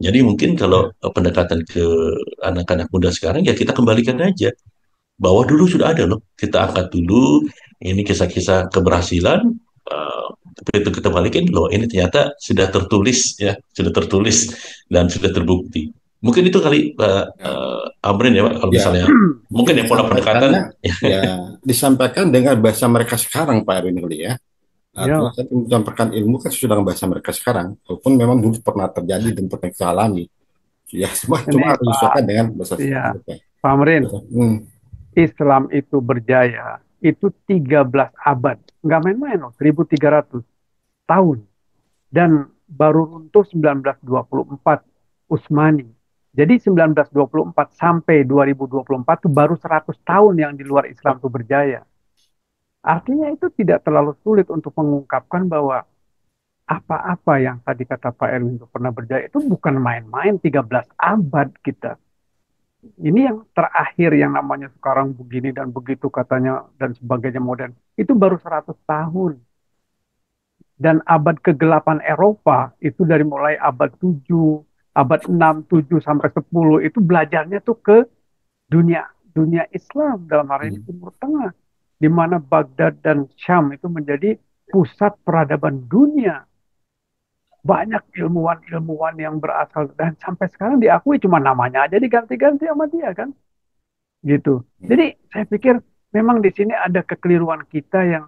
Jadi mungkin kalau Ya, pendekatan ke anak-anak muda sekarang ya kita kembalikan aja bahwa dulu sudah ada loh, kita angkat dulu ini kisah-kisah keberhasilan, eh, begitu kita balikin loh ini ternyata sudah tertulis ya, sudah tertulis dan sudah terbukti. Mungkin itu kali Pak Ya, Amrin ya Pak, kalau ya, misalnya mungkin mungkin ya pola pendekatan disampaikannya ya disampaikan dengan bahasa mereka sekarang Pak Erwin kali ya. Artinya ya, saya menyampaikan ilmu kan sudah dengan bahasa mereka sekarang, walaupun memang dulu pernah terjadi dan pernah kita alami. Ya semua ini cuma harus Pak, menyesuaikan dengan bahasa ya, sekarang. Pak. Pak Amrin, Hmm. Islam itu berjaya, itu 13 abad. Nggak main-main loh, 1300 tahun. Dan baru runtuh 1924 Utsmani. Jadi 1924 sampai 2024 itu baru 100 tahun yang di luar Islam itu berjaya. Artinya itu tidak terlalu sulit untuk mengungkapkan bahwa apa-apa yang tadi kata Pak Erwin itu pernah berjaya itu bukan main-main 13 abad kita. Ini yang terakhir yang namanya sekarang begini dan begitu katanya dan sebagainya modern. Itu baru 100 tahun. Dan abad kegelapan Eropa itu dari mulai abad 7, abad 6, 7 sampai 10 itu belajarnya tuh ke dunia dunia Islam dalam hari ini Hmm. Timur Tengah di mana Baghdad dan Syam itu menjadi pusat peradaban dunia. Banyak ilmuwan-ilmuwan yang berasal dan sampai sekarang diakui cuma namanya aja diganti-ganti sama dia kan gitu. Jadi saya pikir memang di sini ada kekeliruan kita yang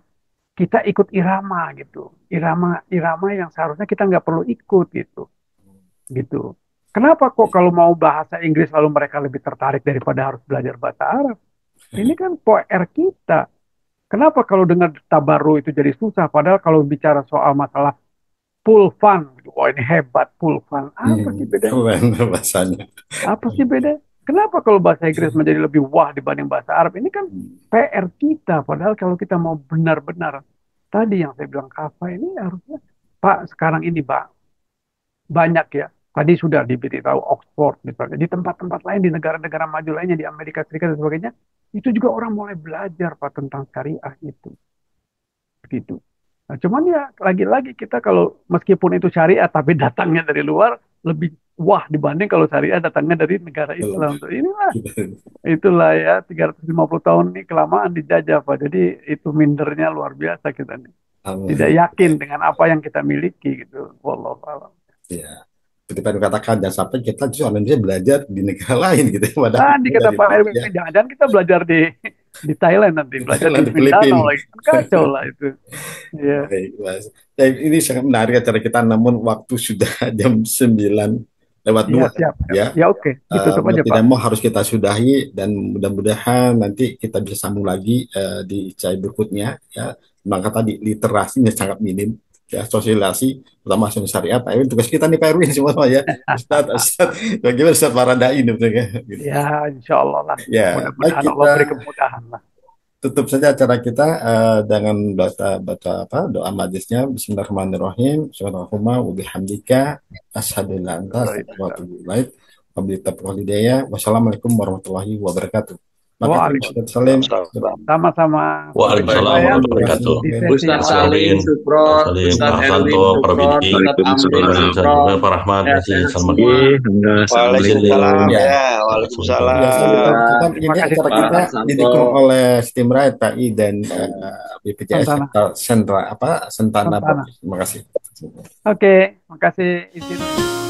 kita ikut irama gitu. Irama yang seharusnya kita nggak perlu ikut gitu. Gitu. Kenapa kok kalau mau bahasa Inggris lalu mereka lebih tertarik daripada harus belajar bahasa Arab? Ini kan PR kita. Kenapa kalau dengar tabaru itu jadi susah? Padahal kalau bicara soal masalah pool fund, wah ini hebat pool fund. Apa sih bedanya? Keren bahasanya. Apa sih beda? Kenapa kalau bahasa Inggris menjadi lebih wah dibanding bahasa Arab? Ini kan PR kita. Padahal kalau kita mau benar-benar tadi yang saya bilang kafa ini harusnya Pak sekarang ini Pak banyak ya. Tadi sudah diberitahu Oxford misalnya di tempat-tempat lain di negara-negara maju lainnya di Amerika Serikat dan sebagainya itu juga orang mulai belajar Pak tentang syariah itu gitu. Nah, cuman ya lagi-lagi kita kalau meskipun itu syariah tapi datangnya dari luar lebih wah dibanding kalau syariah datangnya dari negara Islam. So, itulah ya 350 tahun ini kelamaan dijajah Pak. Jadi itu mindernya luar biasa kita nih. Tidak Amin. yakin dengan apa yang kita miliki gitu. Wallahu a'lam. Ya, seperti yang katakan, jangan sampai kita justru Indonesia belajar di negara lain gitu ya, padahal Tadi kita kata dari Pak Erwin, Indonesia. jangan-jangan kita belajar di Di Thailand nanti di belajar Thailand, di di Mindanao Filipina. lagi. Kan kacau lah itu. Iya. Baik, Mas. Ya, ini sangat menarik acara kita, namun waktu sudah jam 9:02 Iya, siap, siap. ya. Ya oke, ditutup Mau aja Pak. tidak mau harus kita sudahi, dan mudah-mudahan nanti kita bisa sambung lagi di CAI berikutnya ya. Maka tadi literasinya sangat minim ya, sosialisasi terutama asuransi syariat. Nah, ini tugas kita nih Pak Erwin semua ya. Ustaz, bagaimana Ustaz Maradai ini gitu. Ya, insya Allah lah. Ya, baik, Mudah-mudahan Allah kita beri kemudahan lah. tutup saja acara kita dengan baca apa doa majlisnya. Bismillahirrahmanirrahim. Subhanallahumma wa bihamdika asyhadu an la ilaha illa anta astaghfiruka wa atubu ilaik. Wabillahi taufiq wal hidayah. Wassalamualaikum warahmatullahi wabarakatuh. Maka Waalaikumsalam. Ustaz Salim, Sama-sama Pak Waalaikumsalam Wayan. warahmatullahi wabarakatuh. Di sesi Ustaz yang Mas lain. Salim, Erwin, Supron, Pak Salim, Ustaz Pak Erwin, Hasanto, Pak Supron, Robidi, Ustaz Amrin, Waalaikumsalam. Ustaz Supron. Pak Rahman, Ya, kasih sehat selamat semua. Waalaikumsalam ya. ya. Selamat Waalaikumsalam. Ya, saya minta catatan Terima ini kasih acara Pak kita Hasanto. didukung oleh Stimrite, PI dan BPJS Santana. Sentra apa Sentana. Santana. Terima kasih. Oke, makasih izin.